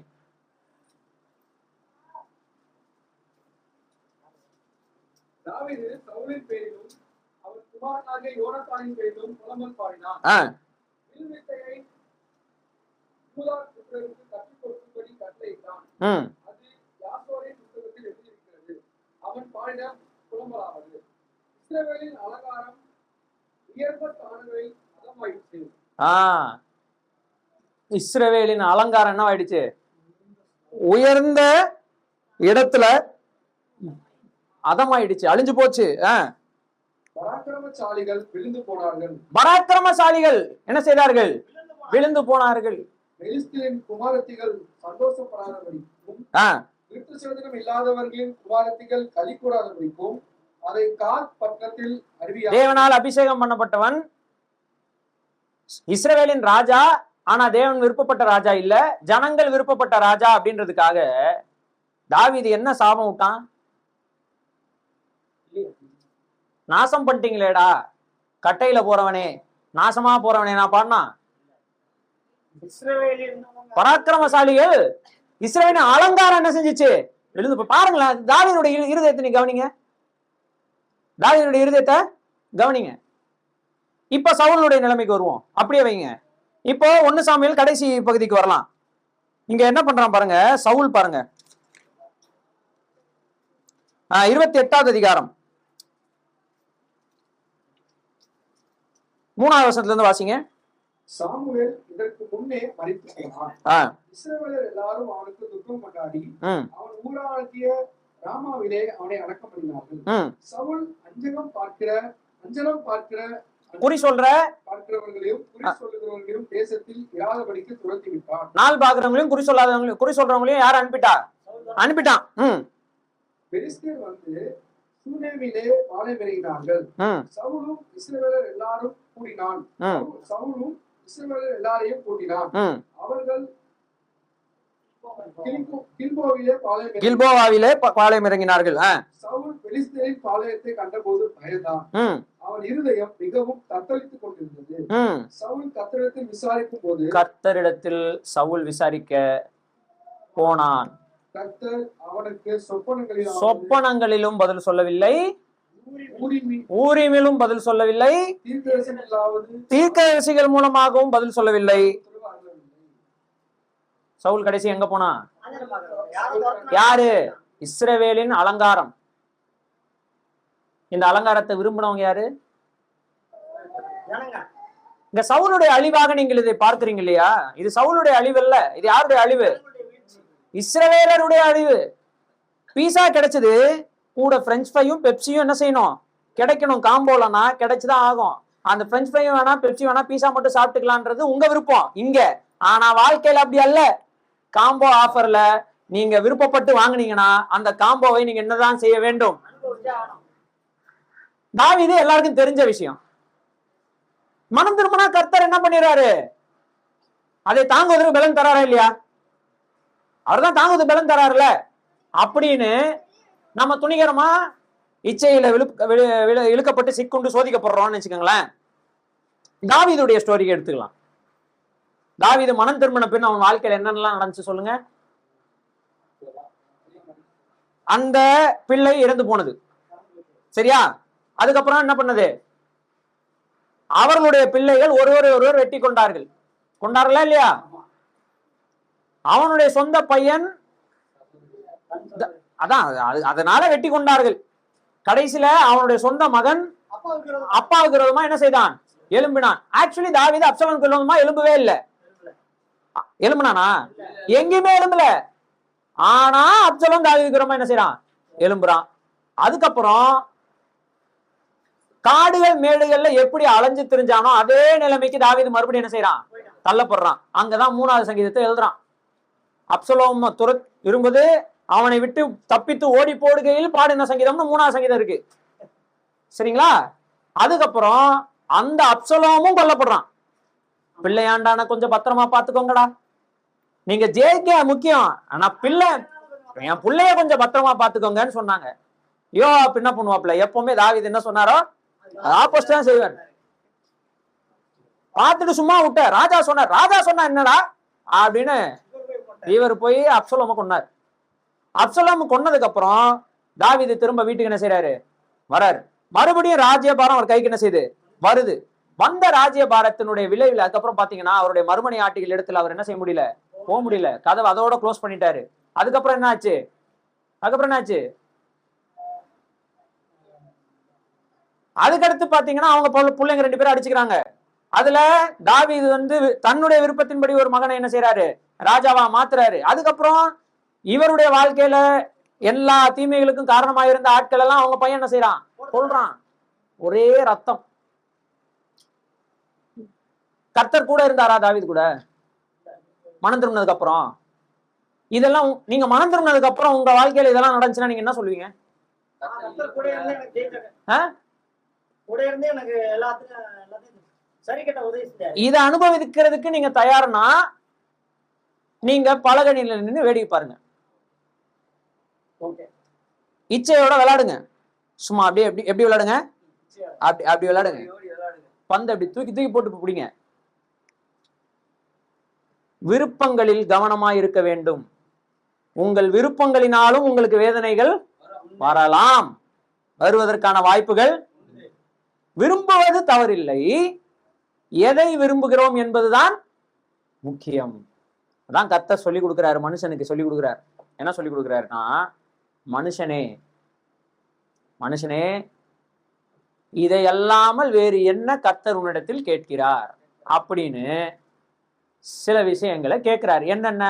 S2: தாவீது சவுலின் பேரிலும் அவன் குமாரனாகிய யோனத்தானின் பேரிலும் புலம்பல் பாடினான். வில்வித்தையை யூதா புத்திரருக்கு கற்றுக் கொடுக்கும்படி கட்டளையிட்டான். அது யாசோரின் புத்தகத்தில் எழுதியிருக்கிறது. அவன் பாடின புலம்பலாவது, இஸ்ரவேலின் அலங்காரம் உயர்ந்த ஸ்தானங்களில் அதமாயிற்று.
S1: இஸ்ரவேலின் அலங்காரம் என்ன ஆயிடுச்சு? உயர்ந்த இடத்துல அதமாயிடுச்சு, அழிஞ்சு போச்சு.
S2: பராக்கிரமசாலிகள் விழுந்து போனார்கள்.
S1: பராக்கிரமசாலிகள் என்ன செய்தார்கள்? விழுந்து போனார்கள்.
S2: பெலிஸ்தரின் குமாரத்திகள் சந்தோஷப்படாதபடிக்கும் விருத்தசேதனம் இல்லாதவர்களின் குமாரத்திகள் களி கூடாதபடிக்கும் அதை காத் பக்கத்தில் அறிவியா.
S1: தேவனால் அபிஷேகம் பண்ணப்பட்டவன் இஸ்ரவேலின் ராஜா, ஆனா தேவன் விருப்பப்பட்ட ராஜா இல்ல, ஜனங்கள் விருப்பப்பட்ட ராஜா அப்படின்றதுக்காக தாவீது என்ன சாபம் விட்டான்? நாசம் பண்ணிட்டீங்களேடா கட்டையில போறவனே, நாசமா போறவனே நான் பாடினா. பராக்கிரமசாலிகள் இஸ்ரவேலின் அலங்காரம் என்ன செஞ்சிச்சு? எழுந்து பாருங்களேன். தாவீதுடைய இருதயத்தை நீ கவனிங்க, தாவீதுடைய இருதயத்தை கவனிங்க. இப்ப சவுலுடைய நிலைமைக்கு வருவோம், அப்படியே வைங்க. இப்போ 1 சாமுவேல் கடைசி பகுதிக்கு வரலாம். இங்க என்ன பண்றான் பாருங்க சவுல், பாருங்க 28வது அதிகாரம் 3வது வசனத்துல இருந்து வாசிங்க.
S2: சாமுவேல் இதற்கு முன்னே மரித்து போனான். இஸ்ரவேலர் எல்லாரும் அவனுக்கு துக்கம் கொண்டாடி அவன் ஊராகிய ராமாவிலே அவனை அடக்கம் பண்ணினார்கள். சவுல் அஞ்சலம் பார்க்கிற குறி சொல்ற பார்க்கிறவர்களையும் குறி சொல்லுகிறவர்களையும் தேசத்தில் இராதபடிக்கு துரத்தி விட்டான். நாள் பார்க்கிறவங்களையும் குறி சொல்லாதவங்களையும் குறி சொல்றவங்களையும் யார் அனுப்பிட்டான். பெலிஸ்தர் வந்து சூனேமிலே பாளையமிறங்கினார்கள். சவுலும் இஸ்ரவேலர் எல்லாரும் கூடினான். சவுலும் இஸ்ரவேலர் எல்லாரையும் கூட்டினான். அவர்கள் கில்போவாவிலே பாளையம் இறங்கினார்கள். சவுல் பெலிஸ்தரின் பாளையத்தை கண்டபோது பயந்தான். அவன் இருதயம் மிகவும் தத்தளித்துக் கொண்டிருந்தது. சவுல் கர்த்தரிடத்தில் விசாரிக்கும் போது கர்த்தரிடத்தில் சவுல் விசாரிக்க போனான். கர்த்தர் அவனுக்கு சொப்பனங்களிலும் பதில் சொல்லவில்லை, ஊரிமிலும் பதில் சொல்லவில்லை, தீர்க்கதரிசிகள் மூலமாகவும் பதில் சொல்லவில்லை. சவுல் கடைசி எங்க போனா? யாரு? இஸ்ரவேலின் அலங்காரம். இந்த அலங்காரத்தை விரும்பினவங்க யாரு? இந்த சவுலுடைய அழிவாக நீங்கள் இதை பார்க்கிறீங்க இல்லையா? இது சவுலுடைய அழிவு அல்ல, இது யாருடைய அழிவு? இஸ்ரவேலருடைய அழிவு. பீஸா கிடைச்சது, கூட பிரெஞ்சு ஃப்ரையும் பெப்சியும் என்ன செய்யணும்? கிடைக்கணும். காம்போலனா கிடைச்சுதான் ஆகும். அந்த பிரெஞ்சு ஃப்ரையும் வேணா, பெப்சி வேணா, பீஸா மட்டும் சாப்பிட்டுக்கலான்றது உங்க விருப்பம் இங்க. ஆனா வாழ்க்கையில அப்படி அல்ல. காம்போ ஆஃபர்ல நீங்க விருப்பப்பட்டு வாங்கினீங்கன்னா அந்த காம்போவை நீங்க என்னதான் செய்ய வேண்டும்? தாவீது எல்லாருக்கும் தெரிஞ்ச விஷயம். மனம் திரும்பினா கர்த்தர் என்ன பண்ணிடுறாரு? அதை தாங்குவதற்கு பலன் தராரா இல்லையா? அவர்தான் தாங்குவது பலன் தராருல. அப்படின்னு நம்ம துணிகரமா இச்சையில இழுக்கப்பட்டு சிக்குண்டு சோதிக்கப்படுறோம்னு வச்சுக்கோங்களேன். தாவீதுடைய ஸ்டோரிக்கு எடுத்துக்கலாம். தாவீது மனம் திரும்பின பின் அவன் வாழ்க்கையில என்னென்னலாம் நடந்துச்சு சொல்லுங்க. அந்த பிள்ளை இறந்து போனது, சரியா? அதுக்கப்புறம் என்ன பண்ணது? அவர்களுடைய பிள்ளைகள் ஒருவர் வெட்டி கொண்டார்களா இல்லையா? அவனுடைய சொந்த பையன், அதான் அதனால வெட்டி கொண்டார்கள். கடைசியில அவனுடைய சொந்த மகன் அப்பாவுக்கு விரோதமா என்ன செய்தான்? எழும்பினான். ஆக்சுவலி தாவீது அப்சலோமுக்கு விரோதமா எழும்பவே இல்லை. எழும்புனானா? எங்கேயுமே எழும்பல. ஆனா அப்சலோம் தாவீதுக்கு விரோதமா என்ன செய்யறான்? எழும்புறான். அதுக்கப்புறம் காடுகள் மேடுகள்ல எப்படி அலைஞ்சு திரிஞ்சானோ அதே நிலைமைக்கு தாவீது மறுபடியும் என்ன செய்யறான்? தள்ளப்படுறான். அங்கதான் 3வது சங்கீதத்தை எழுதுறான். அப்சலோம் விரும்புது, அவனை விட்டு தப்பித்து ஓடி போடுகையில் பாடின சங்கீதம்னு 3வது சங்கீதம் இருக்கு, சரிங்களா? அதுக்கப்புறம் அந்த அப்சலோமும் கொல்லப்படுறான். பிள்ளையாண்டான கொஞ்சம் பத்திரமா பாத்துக்கோங்கடா, நீங்க ஜெயிக்க முக்கியம், ஆனா என் பிள்ளைய கொஞ்சம் பத்திரமா பாத்துக்கோங்கன்னு சொன்னாங்க. யோவாப் என்ன பண்ணுவாப்ல? எப்பவுமே தாவீது என்ன சொன்னாரோ ஆப்போசிட் தான் செய்வார். பார்த்துட்டு சும்மா விட்ட. ராஜா சொன்னா என்னடா அப்படின்னு இவர் போய் அப்சலோம கொன்னார். அப்சலோம் கொன்னதுக்கு அப்புறம் தாவீது திரும்ப வீட்டுக்கு என்ன செய்யறாரு?
S1: வராரு. மறுபடியும் ராஜ்யபாரம் அவர் கைக்கு என்ன செய்யுது, வருது. வந்த ராஜ்யபாரத்தினுடைய விளைவில் அதுக்கப்புறம் பாத்தீங்கன்னா அவருடைய மறுமனை ஆட்டிகள் இடத்துல அவர் என்ன செய்ய முடியல, போக முடியல. கதவை அதோட க்ளோஸ் பண்ணிட்டாரு. அதுக்கப்புறம் என்ன ஆச்சு, அதுக்கடுத்து பாத்தீங்கன்னா அவங்க பிள்ளைங்க 2 பேரும் அடிச்சுக்கிறாங்க. அதுல தாவீது தன்னுடைய விருப்பத்தின்படி ஒரு மகனை என்ன செய்யறாரு, ராஜாவா மாத்துறாரு. அதுக்கப்புறம் இவருடைய வாழ்க்கையில எல்லா தீமைகளுக்கும் காரணமா இருந்த ஆட்கள் எல்லாம் அவங்க பையன் என்ன செய்யறான், கொல்றான். ஒரே ரத்தம். கர்த்தர் கூட இருந்தாரா தாவீது கூட மனம் திரும்பினதுக்கு அப்புறம்? இதெல்லாம் நீங்க மனம் திரும்பினதுக்கு அப்புறம் உங்க வாழ்க்கையில இதெல்லாம் நடந்துச்சுன்னா நீங்க என்ன சொல்லுவீங்க? இதை அனுபவிக்கிறதுக்கு நீங்க தயார்னா நீங்க பலகணியில நின்று வேடிக்கை பாருங்க. இச்சையோட விளையாடுங்க. சும்மா அப்படியே எப்படி விளையாடுங்க, அப்படி விளையாடுங்க. பந்து அப்படி தூக்கி போட்டு பிடிங்க. விருப்பங்களில் கவனமாய் இருக்க வேண்டும். உங்கள் விருப்பங்களினாலும் உங்களுக்கு வேதனைகள் வரலாம், வருவதற்கான வாய்ப்புகள். விரும்புவது தவறில்லை, எதை விரும்புகிறோம் என்பதுதான் முக்கியம். அதான் கர்த்தர் சொல்லி கொடுக்கிறாரு, மனுஷனுக்கு சொல்லி கொடுக்கிறார். என்ன சொல்லி கொடுக்கிறாருன்னா, மனுஷனே இதை அல்லாமல் வேறு என்ன கர்த்தர் உன்னிடத்தில் கேட்கிறார் அப்படின்னு சில விஷயங்களை கேட்கிறார். என்னென்ன?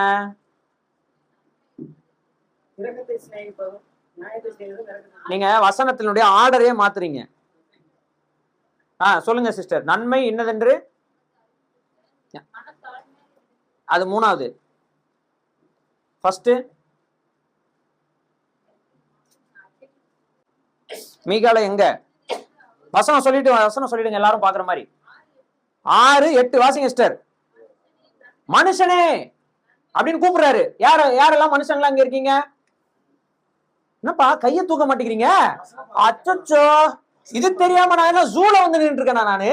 S1: நீங்க வசனத்தினுடைய ஆர்டரே மாத்துறீங்க. சொல்லுங்க சிஸ்டர். நன்மை இன்னதென்று, அது 3வது. ஃபர்ஸ்ட் மீகால எங்க வசனம் சொல்லிடுங்க எல்லாரும் பாக்குற மாதிரி. 6, 8 வாசிங்க சிஸ்டர். மனுஷனே அப்படின்னு கூப்பிடுறாரு. யாரெல்லாம் மனுஷங்களா அங்க இருக்கீங்க? என்னப்பா கைய தூக்க மாட்டேங்கிறீங்க? அச்சோ, இது தெரியாம நான் என்ன ஜூல வந்து நின்று இருக்கேனா நானு?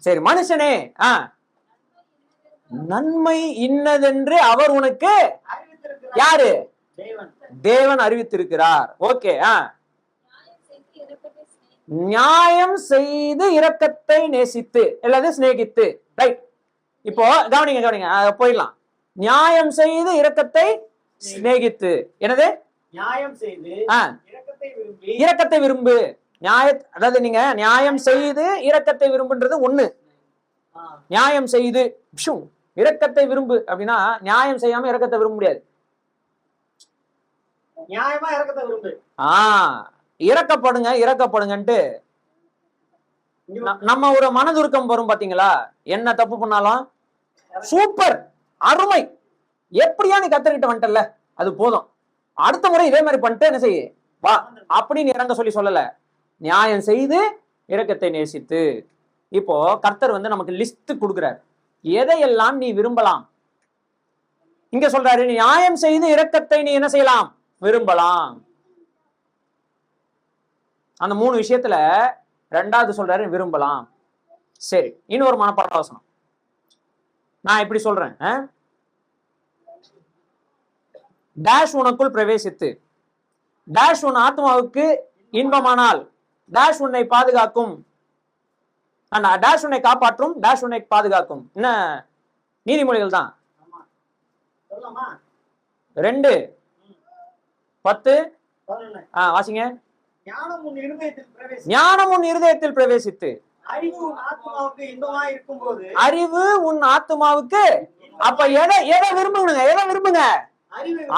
S1: சரி, மனுஷனே நன்மை இன்னதென்று அவர் உனக்கு யாரு? தேவன் அறிவித்திருக்கிறார். ஓகே. நியாயம் செய்து இரக்கத்தை நேசித்து அல்லது சிநேகித்து. ரைட். இப்போ கவனிங்க, போயிடலாம். நியாயம் செய்து இரக்கத்தை சிநேகித்து. என்னது? நியாயம் செய்து இரக்கத்தை விரும்பு. அதாவது நீங்க நியாயம் செய்து இரக்கத்தை விரும்புன்றது ஒண்ணு. நியாயம் செய்து இரக்கத்தை விரும்பு அப்படின்னா நியாயம் செய்யாம இரக்கத்தை விரும்ப முடியாது. நியாயமா இரக்கத்தை விரும்பு. இறக்கப்படுங்கன்ட்டு நம்ம ஒரு மனதுருக்கம் வரும் பாத்தீங்களா? என்ன தப்பு பண்ணாலும் சூப்பர், அருமை, எப்படியா நீ கத்துக்கிட்ட வந்துட்டல, அது போதும், அடுத்த முறை இதே மாதிரி பண்ணிட்டு என்ன செய்ய வா அப்படின்னு இறங்க சொல்லல. நியாயம் செய்து இரக்கத்தை நேசித்து. இப்போ கர்த்தர் நமக்கு லிஸ்ட் கொடுக்கிறார், எதையெல்லாம் நீ விரும்பலாம். இங்க சொல்றாரு, நியாயம் செய்து இரக்கத்தை நீ என்ன செய்யலாம், விரும்பலாம். அந்த 3 விஷயத்துல 2வது சொல்றாரு விரும்பலாம். சரி, இன்னொரு மனப்பாட வசனம் நான் இப்படி சொல்றேன். டேஷ் உனக்குள் பிரவேசித்து டேஷ் உன் ஆத்மாவுக்கு இன்பமானால் டேஷ் உன்னை பாதுகாக்கும், டேஷ் உன்னை காப்பாற்றும், டேஷ் உன்னை பாதுகாக்கும். என்ன நீதிமொழிகள் தான். 2:10 வாசிங்க. ஞானம் உன் இருதயத்தில் பிரவேசித்து அறிவு உன் ஆத்மாவுக்கு. அப்ப எதை விரும்புங்க?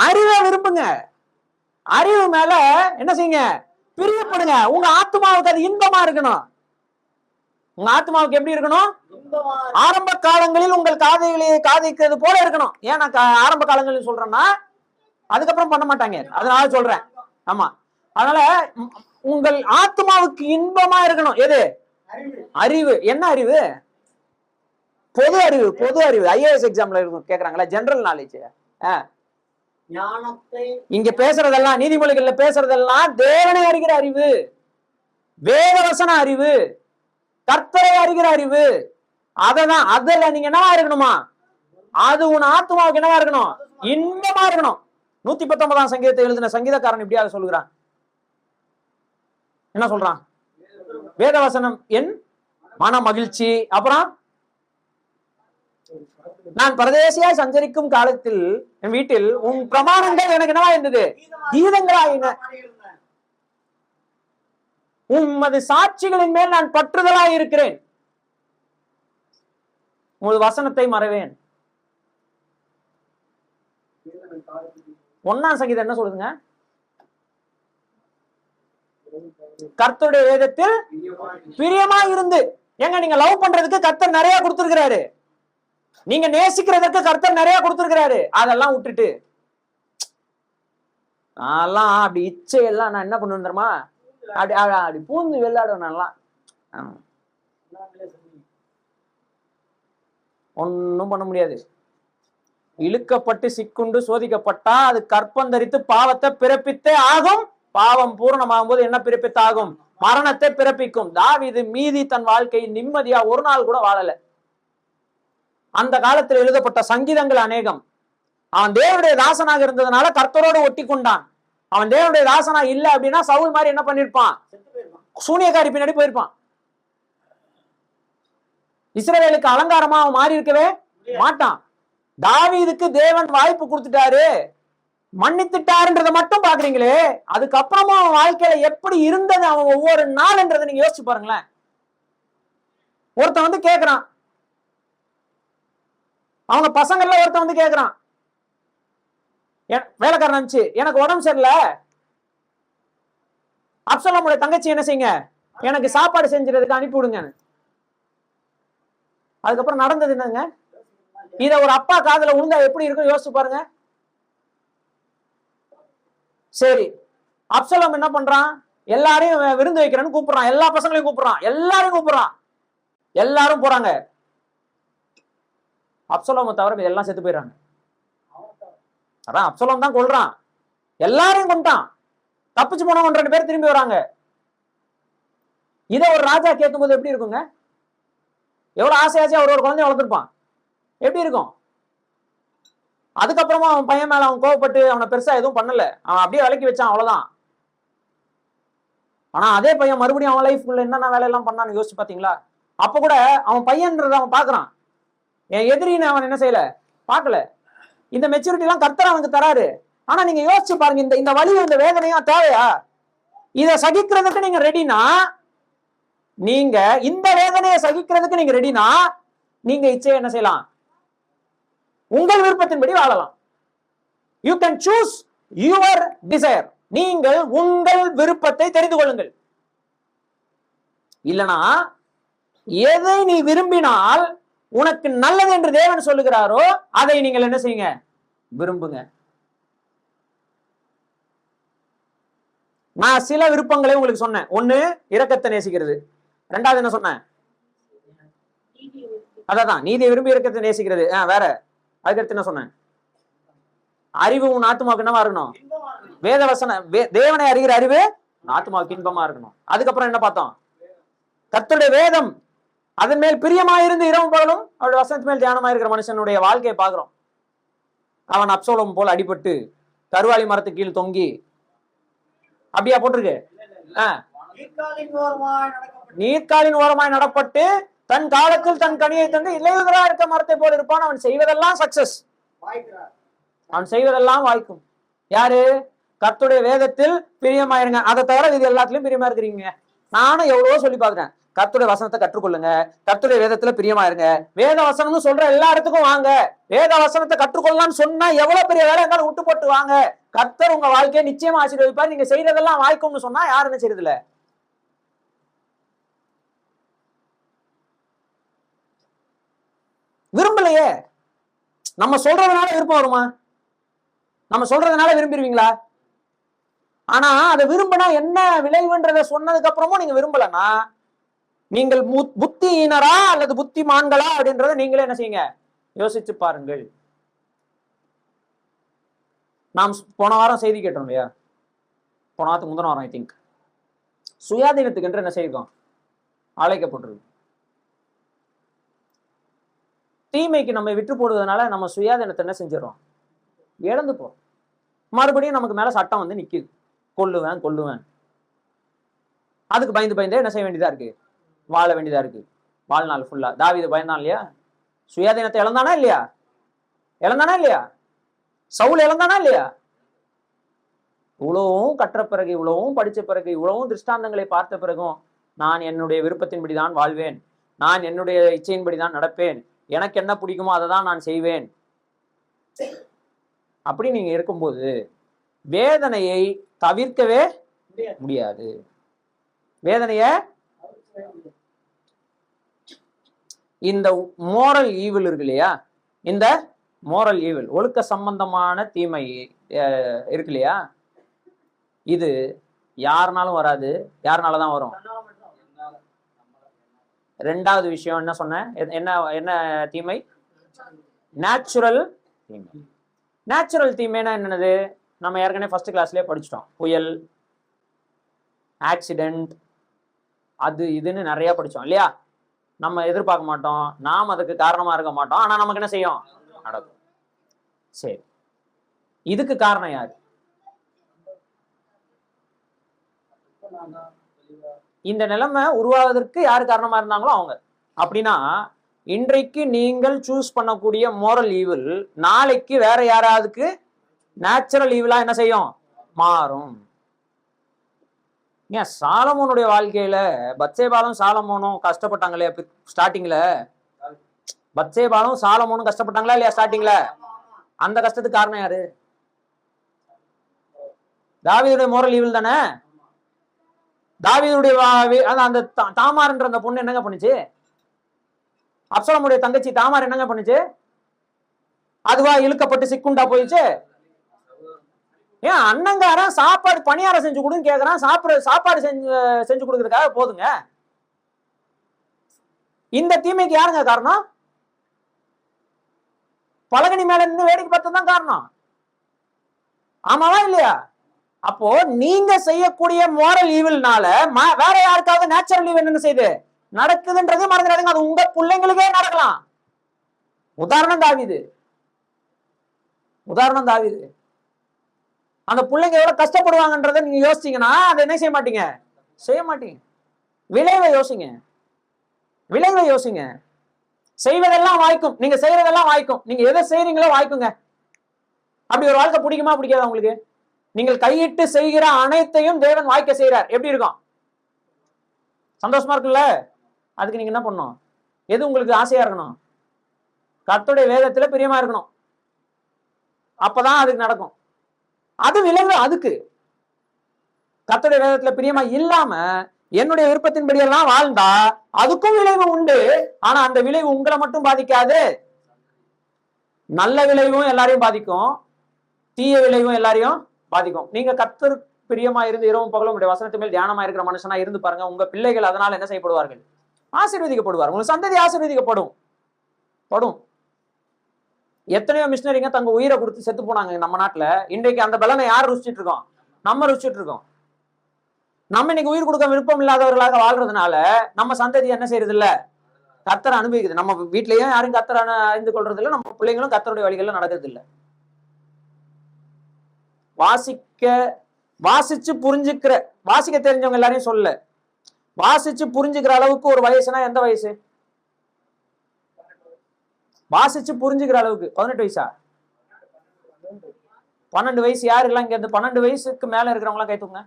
S1: அறிவை விரும்புங்க. அறிவு மேல என்ன செய்யுங்க, பிரியப்படுங்க. உங்க ஆத்மாவுக்கு அது இன்பமா இருக்கணும். உங்க ஆத்மாவுக்கு எப்படி இருக்கணும்? ஆரம்ப காலங்களில் உங்கள் காதைக்கிறது போல இருக்கணும். ஏன் நான் ஆரம்ப காலங்களில் சொல்றேன்னா அதுக்கப்புறம் பண்ண மாட்டாங்க, அதனால சொல்றேன். ஆமா, அதனால உங்கள் ஆத்மாவுக்கு இன்பமா இருக்கணும். எது? அறிவு. என்ன அறிவு? பொது அறிவு. IAS எக்ஸாம்ல கேக்குறாங்களா, ஜெனரல் நாலேஜ். இங்க பேசுறதெல்லாம், நீதிமொழிகள்ல பேசுறதெல்லாம் தேவனை அறிகிற அறிவு, வேதவசன அறிவு, கர்த்தரை அறிகிற அறிவு. அததான். அதுல நீங்க என்னவா இருக்கணுமா, அது உன் ஆத்மாவுக்கு என்னவா இருக்கணும், இன்பமா இருக்கணும். 119ஆம் சங்கீதத்தை எழுதின சங்கீதக்காரன் இப்படியாக சொல்லுகிறான், என்ன சொல்றான்? வேதவசனம் என் மன மகிழ்ச்சி. அப்புறம் நான் பரதேசியாய் சஞ்சரிக்கும் காலத்தில் என் வீட்டில் உன் பிரமாணங்கள் எனக்கு என்னவா இருந்தது? கீதங்களாயின. உமது சாட்சிகளின் மேல் நான் பற்றுதலாய் இருக்கிறேன். உமது வசனத்தை மறவேன். 1ஆம் சங்கீதம் என்ன சொல்லுதுங்க? கர்த்தருடைய வேதத்தில் பிரியமா இருந்து. ஏங்க நீங்க லவ் பண்றதுக்கு கர்த்தர் நிறைய கொடுத்திருக்கிறாரு. நீங்க நேசிக்கிறதுக்கு கர்த்தர் நிறைய கொடுத்திருக்கிறாரு. அதெல்லாம் விட்டுட்டு அதெல்லாம் அப்படி இச்சையெல்லாம் நான் என்ன பண்ணுவேன் தெரியுமா? அப்படி அப்படி பூந்து விளையாடுவேன். நல்லா ஒன்னும் பண்ண முடியாது. இழுக்கப்பட்டு சிக்குண்டு சோதிக்கப்பட்டா அது கற்பந்தரித்து பாவத்தை பிறப்பித்தே ஆகும். பாவம் பூரணமாகும் போது என்ன பிறப்பித்தாகும்? மரணத்தை பிறப்பிக்கும். தாவீது மீதி தன் வாழ்க்கை நிம்மதியா ஒரு நாள் கூட வாழல. அந்த காலத்தில் எழுதப்பட்ட சங்கீதங்கள் அநேகம். அவன் தேவனுடைய தாசனாக இருந்ததுனால கர்த்தரோடு ஒட்டி கொண்டான். அவன் தேவனுடைய தாசனா இல்ல அப்படின்னா சவுல் மாதிரி என்ன பண்ணிருப்பான்? சூனியக்காரி பின்னாடி போயிருப்பான். இஸ்ரவேலுக்கு அலங்காரமா அவன் மாறி இருக்கவே மாட்டான். தாவீதுக்கு தேவன் வாய்ப்பு கொடுத்துட்டாரு, மன்னித்துட்டாருன்றதை மட்டும் பாக்குறீங்களே, அதுக்கப்புறமா அவன் வாழ்க்கையில எப்படி இருந்தது அவன் ஒவ்வொரு நாள்ன்றதை நீங்க யோசிச்சு பாருங்களேன். ஒருத்தன் வந்து கேக்குறான், அவங்க பசங்கள்ல ஒருத்தன் வந்து கேக்குறான், வேலைக்காரன் நினைச்சு எனக்கு உடம்பு சரியில்லை, அப்சலோமுடைய தங்கச்சி என்ன செய்யுங்க, எனக்கு சாப்பாடு செஞ்சுறதுக்கு அனுப்பி விடுங்க. அதுக்கப்புறம் நடந்தது என்னங்க? இத ஒரு அப்பா காதுல உழுந்தா எப்படி இருக்கும் யோசிச்சு பாருங்க. சரி, அப்சலோம் என்ன பண்றான்? எல்லாரையும் விருந்து வைக்கிறேன்னு கூப்பிடுறான், எல்லா பசங்களையும் கூப்பிடுறான், எல்லாரையும் கூப்பிடுறான், எல்லாரும் போறாங்க. அப்சலோமை தவிர எல்லாம் செத்து போயிடறாங்க. அதான் அப்சலோம் தான் கொல்றான், எல்லாரையும் கொண்டான். தப்பிச்சு போனவங்க 2 பேர் திரும்பி வராங்க. இதை ஒரு ராஜா கேட்கும் போது எப்படி இருக்குங்க? எவ்வளவு ஆசையாச்சு அவர் ஒரு குழந்தைய வளர்த்துருப்பான், எப்படி இருக்கும்? அதுக்கப்புறமா அவன் பையன் மேல அவன் கோவப்பட்டு அவனை பெருசா எதுவும் பண்ணல, அவன் அப்படியே விலக்கி வச்சான், அவ்வளவுதான். ஆனா அதே பையன் மறுபடியும் அவன் லைஃப்ல என்னென்ன வேலையெல்லாம் பண்ணான்னு யோசிச்சு பாத்தீங்களா? அப்ப கூட அவன் பையன்றத அவன் பாக்குறான், என் எதிரின்னு அவன் என்ன செய்யல, பார்க்கல. இந்த மெச்சூரிட்டி எல்லாம் கர்த்தர் அவனுக்கு தராரு. ஆனா நீங்க யோசிச்சு பாருங்க, இந்த வலியும் இந்த வேதனையும் தேவையா? இத சகிக்கிறதுக்கு நீங்க ரெடினா, நீங்க இந்த வேதனையை சகிக்கிறதுக்கு நீங்க ரெடினா, நீங்க இச்சையை என்ன செய்யலாம்? உங்கள் விருப்பத்தின்படி வாழலாம். You can choose your desire. நீங்கள் உங்கள் விருப்பத்தை தெரிந்து கொள்ளுங்கள். இல்லனா எதை நீ விரும்பினால் உனக்கு நல்லது என்று தேவன் சொல்லுகிறாரோ அதை நீங்கள் என்ன செய்யுங்க? விரும்புங்க. நான் சில விருப்பங்களை உங்களுக்கு சொன்னேன். 1 இரக்கத்தை நேசிக்கிறது, 2வது என்ன சொன்னேன்? அதான் நீதியை விரும்பி இரக்கத்தை நேசிக்கிறது. வேற அதுக்கடுத்து என்ன சொன்னேன்? அறிவு உன் ஆத்துமாவுக்கு என்னவா இருக்கணும்? வேதவசன தேவனை அறிகிற அறிவு ஆத்துமாவுக்கு இன்பமா இருக்கணும். அதுக்கப்புறம் என்ன பார்த்தோம்? கர்த்தருடைய வேதம் அதன் மேல் பிரியமாயிருந்து இரவும் பகலும் அவருடைய வசனத்து மேல் தியானமா இருக்கிற மனுஷனுடைய வாழ்க்கையை பார்க்கிறோம். அவன் அப்சலோம் போல் அடிபட்டு கருவாளி மரத்து கீழ் தொங்கி, அப்படியா போட்டிருக்கு? நீர்காலின் ஓரமாய் நடப்பட்டு தன் காலத்தில் தன் கனியை தந்து இலையுதிரா இருக்க மரத்தை போல இருப்பான். அவன் செய்வதெல்லாம் சக்சஸ், அவன் செய்வதெல்லாம் வாய்க்கும். யாரு? கர்த்தருடைய வேதத்தில் பிரியமாயிருங்க. அதை தவிர இது எல்லாத்துலயும் பிரியமா இருக்கிறீங்க. நானும் எவ்வளவோ சொல்லி பாக்குறேன், கர்த்தருடைய வசனத்தை கற்றுக்கொள்ளுங்க, கர்த்தருடைய வேதத்துல பிரியமாயிருங்க, வேத வசனம்னு சொல்ற எல்லா இடத்துக்கும் வாங்க, வேத வசனத்தை கற்றுக்கொள்ளலாம்னு சொன்னா எவ்வளவு பெரிய வேலை இருந்தாலும் விட்டு போட்டு வாங்க. கர்த்தர் உங்க வாழ்க்கையை நிச்சயமா ஆசீர்வதிப்பார். நீங்க செய்யறதெல்லாம் வாய்க்கும்னு சொன்னா யாருன்னு செய்யறது இல்ல. விரும்பலையே. நம்ம சொல்றதுனால விருப்பம் வருமா? நம்ம சொல்றதுனால விரும்பிடுவீங்களா? ஆனா அதை விரும்பினா என்ன விளைவுன்றத சொன்னதுக்கு அப்புறமும் நீங்க விரும்பலன்னா நீங்கள் புத்தியினரா அல்லது புத்திமான்களா அப்படின்றத நீங்களே என்ன செய்யுங்க? யோசிச்சு பாருங்கள். நாம் போன வாரம் செய்தி கேட்டோம் இல்லையா? போன வாரத்துக்கு முந்தின வாரம் ஐ திங்க் சுயாதீனத்துக்கு என்று என்ன செய்யணும்? அழைக்கப்பட்டிருக்கு. தீமைக்கு நம்ம விட்டு போடுவதனால நம்ம சுயாதீனத்தை என்ன செஞ்சிடறோம்? இழந்து போறோம். மறுபடியும் நமக்கு மேல சட்டம் வந்து நிக்குது, கொல்லுவேன் கொல்லுவேன். அதுக்கு பயந்து பயந்தே என்ன செய்ய வேண்டியதா இருக்கு, வாழ வேண்டியதா இருக்கு வாழ்நாள் ஃபுல்லா. தாவீது பயந்தான் இல்லையா? சுயாதீனத்தை இழந்தானா இல்லையா? இழந்தானா இல்லையா? சவுல் இழந்தானா இல்லையா? இவ்வளவும் கற்ற பிறகு, இவ்வளவும் படிச்ச பிறகு, இவ்வளவும் திருஷ்டாந்தங்களை பார்த்த பிறகும் நான் என்னுடைய விருப்பத்தின்படிதான் வாழ்வேன், நான் என்னுடைய இச்சையின்படிதான் நடப்பேன், எனக்கு என்ன பிடிக்குமோ அதை தான் நான் செய்வேன், அப்படி நீங்க இருக்கும்போது வேதனையை தவிர்க்கவே முடியாது. வேதனைய இந்த மோரல் ஈவில் இருக்கு இல்லையா, இந்த மோரல் ஈவில் ஒழுக்க சம்பந்தமான தீமை இருக்கு இல்லையா, இது யாருனாலும் வராது. யாருனாலதான் வரும்? ரெண்டாவது விஷயம் என்ன சொன்ன, என்ன என்ன தீமை? நேச்சுரல் தீமை. நேச்சுரல் தீமைனா என்னது? நம்ம ஏற்கனவே ஃபர்ஸ்ட் கிளாஸ்லயே படிச்சிட்டோம். புயல், ஆக்சிடென்ட், அது இதுன்னு நிறைய படிச்சோம் இல்லையா? நம்ம எதிர்பார்க்க மாட்டோம், நாம் அதுக்கு காரணமா இருக்க மாட்டோம், ஆனா நமக்கு என்ன செய்யும்? நடக்கும். சரி, இதுக்கு காரணம் யாரு? இந்த நிலைமை உருவாவதற்கு யாரு காரணமா இருந்தாங்களோ அவங்க. அப்படின்னா இன்றைக்கு நீங்கள் சூஸ் பண்ணக்கூடிய மோரல் ஈவில் நாளைக்கு வேற யாராவதுக்கு நேச்சுரல் ஈவிலா என்ன செய்யும்? மாறும். ஏன் சாலமோனுடைய வாழ்க்கையில பத்சேபாலும் சாலமோனும் கஷ்டப்பட்டாங்க இல்லையா? ஸ்டார்டிங்ல பத்சேபாலும் சாலமோனும் கஷ்டப்பட்டாங்களா இல்லையா? ஸ்டார்டிங்ல அந்த கஷ்டத்துக்கு காரணம் யாரு? தாவீதுடைய மோரல் ஈவில் தானே. தாவீதுடைய அந்த தாமார்ன்ற அந்த பொண்ணு என்னங்க பண்ணுச்சு? அப்சலோமுடைய தங்கச்சி தாமார் என்னங்க பண்ணுச்சு? அதுவா இழுக்கப்பட்டு சிக்குண்டா போயிடுச்சு? ஏன் அண்ணங்காரன் சாப்பாடு பணியாரம் செஞ்சு கொடுன்னு கேக்குறான், சாப்பாடு செஞ்சு கொடுக்கறதுக்காக போதுங்க. இந்த தீமைக்கு யாருங்க காரணம்? பலகனி மேல நின்று வேடிக்கை பார்த்ததுதான் காரணம். ஆமாவா இல்லையா? அப்போ நீங்க செய்யக்கூடிய மோரல் ஈவில்னால வேற யாருக்காவது நேச்சுரல் ஈவ் என்ன செய்யுது நடக்குதுன்றதே மறந்துடாதுங்க. அது உங்க பிள்ளைங்களுக்கே நடக்கலாம். உதாரணம் தாவீது. அந்த பிள்ளைங்க எவ்வளவு கஷ்டப்படுவாங்கன்றதை நீங்க யோசிச்சீங்கன்னா அதை என்ன செய்ய மாட்டீங்க? செய்ய மாட்டீங்க. விளைவை யோசிங்க. செய்வதெல்லாம் வாய்க்கும், நீங்க செய்யறதெல்லாம் வாய்க்கும், நீங்க எதை செய்யறீங்களோ வாய்க்குங்க. அப்படி ஒரு வாழ்க்கை பிடிக்குமா பிடிக்காதா உங்களுக்கு? நீங்கள் கையிட்டு செய்கிற அனைத்தையும் தேவன் வாய்க்க செய்யறார். எப்படி இருக்கும்? சந்தோஷமா இருக்குல்ல? அதுக்கு நீங்க என்ன பண்ணணும்? எது உங்களுக்கு ஆசையா இருக்கணும்? கர்த்தருடைய வேதத்துல பிரியமா இருக்கணும். அப்பதான் அதுக்கு நடக்கும். அது விளைவு. அதுக்கு கர்த்தருடைய வேதத்துல பிரியமா இல்லாம என்னுடைய விருப்பத்தின்படி எல்லாம் வாழ்ந்தா அதுக்கும் விளைவு உண்டு. ஆனா அந்த விளைவு உங்களை மட்டும் பாதிக்காது. நல்ல விளைவும் எல்லாரையும் பாதிக்கும், தீய விளைவும் எல்லாரையும் பாதிக்கும். நீங்க கர்த்தர் பிரியமா இருந்து இரவும் பகலும் உடைய வசனத்து மேல் தியானமா இருக்கிற மனுஷனா இருந்து பாருங்க. உங்க பிள்ளைகள் அதனால என்ன செய்யப்படுவார்கள்? ஆசீர்வதிக்கப்படுவார்கள். உங்க சந்ததி ஆசீர்வதிக்கப்படும். எத்தனையோ மிஷினரிங்க தங்க உயிரை கொடுத்து செத்து போனாங்க நம்ம நாட்டுல. இன்றைக்கு அந்த பலனை யார் ருசிச்சுட்டு இருக்கோம்? நம்ம ருசிச்சுட்டு இருக்கோம். நம்ம இன்னைக்கு உயிர் கொடுக்க விருப்பம் இல்லாதவர்களாக வாழ்றதுனால நம்ம சந்ததி என்ன செய்யறது இல்ல? கர்த்தரை அனுபவிக்குது. நம்ம வீட்லயும் யாரும் கர்த்தரை அறிந்து கொள்றது இல்லை, நம்ம பிள்ளைங்களும் கர்த்தருடைய வழிகள்ல நடக்கிறது இல்லை. வாசிச்சு புரிஞ்சுக்கிற, வாசிக்க தெரிஞ்சவங்க எல்லாரையும் சொல்ல, வாசிச்சு புரிஞ்சுக்கிற அளவுக்கு ஒரு வயசுனா எந்த வயசு? வாசிச்சு புரிஞ்சுக்கிற அளவுக்கு 18 வயசா? 12 வயசு. யாரு எல்லாம் இங்க இருந்து 12 வயசுக்கு மேல இருக்கிறவங்க எல்லாம் கைத்துங்க.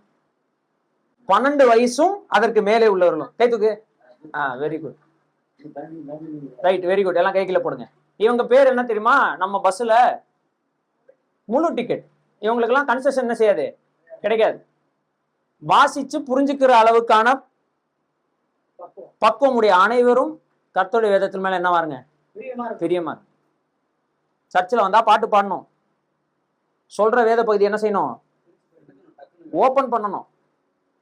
S1: 12 வயசும் அதற்கு மேலே உள்ளவர்களும் கைத்துக்கு. Very good, right, very good. எல்லாம் கைக்குள்ள போடுங்க. இவங்க பேர் என்ன தெரியுமா? நம்ம பஸ்ல முழு டிக்கெட். இவங்களுக்கு எல்லாம் கன்செஷன் என்ன செய்யாது? கிடைக்காது. வாசிச்சு புரிஞ்சுக்கிற அளவுக்கான பக்குவம் உடைய அனைவரும் கர்த்தருடைய வேதத்தின் மேல என்ன வாருங்க? பிரியமா. சர்ச்சில் வந்தா பாட்டு பாடணும், சொல்ற வேத பகுதி என்ன செய்யணும்? ஓபன் பண்ணணும்.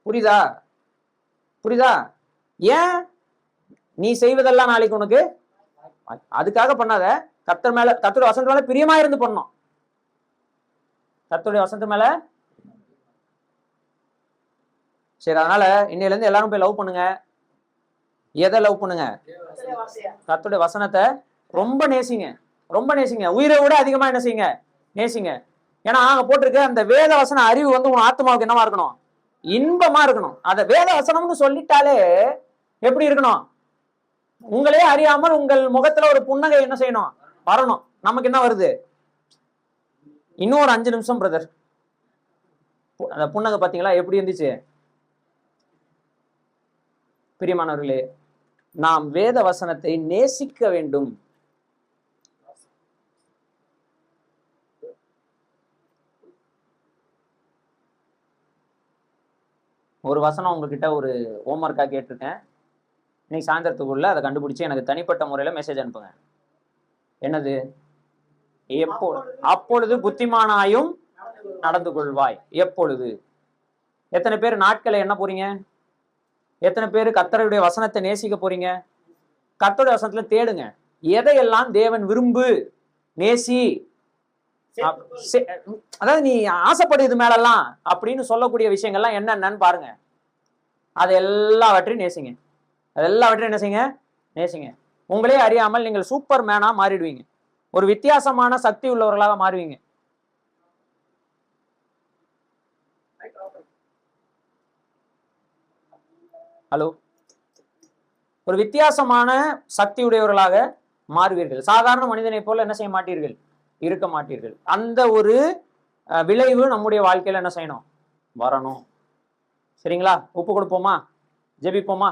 S1: புரியுதா? ஏன் நீ செய்வதெல்லாம் நாளைக்கு உனக்கு அதுக்காக பண்ணாத. கர்த்தர் மேல, கர்த்தருடைய வசனத்து மேல பிரியமா இருந்து பண்ணணும். கர்த்தருடைய வசனத்து மேல. சரி, அதனால இன்னையில இருந்து எல்லாரும் போய் லவ் பண்ணுங்க. எதை லவ் பண்ணுங்க? கர்த்தருடைய வசனத்தை ரொம்ப நேசிங்க. உயிரை விட அதிகமா என்ன செய்யுங்க? நேசிங்க. ஏன்னா அங்க போட்டிருக்க அந்த வேத வசன அறிவு உன் ஆத்மாவுக்கு என்னவா இருக்கணும்? இன்பமா இருக்கணும். அத வேத வசனம்னு சொல்லிட்டாலே எப்படி இருக்கணும்? உங்களே அறியாமல் உங்கள் முகத்துல ஒரு புன்னகை என்ன செய்யணும்? வரணும். நமக்கு என்ன வருது? இன்னும் ஒரு 5 நிமிஷம் பிரதர். அந்த புன்னகை பாத்தீங்களா எப்படி இருந்துச்சு? பிரியமானவர்களே, நாம் வேத வசனத்தை நேசிக்க வேண்டும். ஒரு வசனம் உங்ககிட்ட ஒரு ஹோம்ஒர்க்கா கேட்டிருக்கேன். இன்னைக்கு சாயந்தரத்துக்குள்ள அதை கண்டுபிடிச்சு எனக்கு தனிப்பட்ட முறையில மெசேஜ் அனுப்புங்க. என்னது? அப்பொழுது புத்திமானாயும் நடந்து கொள்வாய். எப்பொழுது? எத்தனை பேர் நாட்களை என்ன போறீங்க? எத்தனை பேர் கர்த்தருடைய வசனத்தை நேசிக்க போறீங்க? கர்த்தருடைய வசனத்துல தேடுங்க. எதையெல்லாம் தேவன் விரும்பு, நேசி, அதாவது நீ ஆசைப்படுறது மேலெல்லாம் அப்படின்னு சொல்லக்கூடிய விஷயங்கள்லாம் என்னென்னு பாருங்க. அது எல்லாவற்றையும் நேசிங்க. அது எல்லாவற்றையும் என்ன செய்யுங்க? நேசிங்க. உங்களே அறியாமல் நீங்கள் சூப்பர் மேனா மாறிடுவீங்க. ஒரு வித்தியாசமான சக்தி உள்ளவர்களாக மாறுவீங்க. ஹலோ, ஒரு வித்தியாசமான சக்தி உடையவர்களாக மாறுவீர்கள். சாதாரண மனிதனை போல என்ன செய்ய மாட்டீர்கள்? இருக்க மாட்டீர்கள். அந்த ஒரு விளைவு நம்முடைய வாழ்க்கையில என்ன செய்யணும்? வரணும். சரிங்களா? ஒப்பு கொடுப்போமா? ஜெபிப்போமா?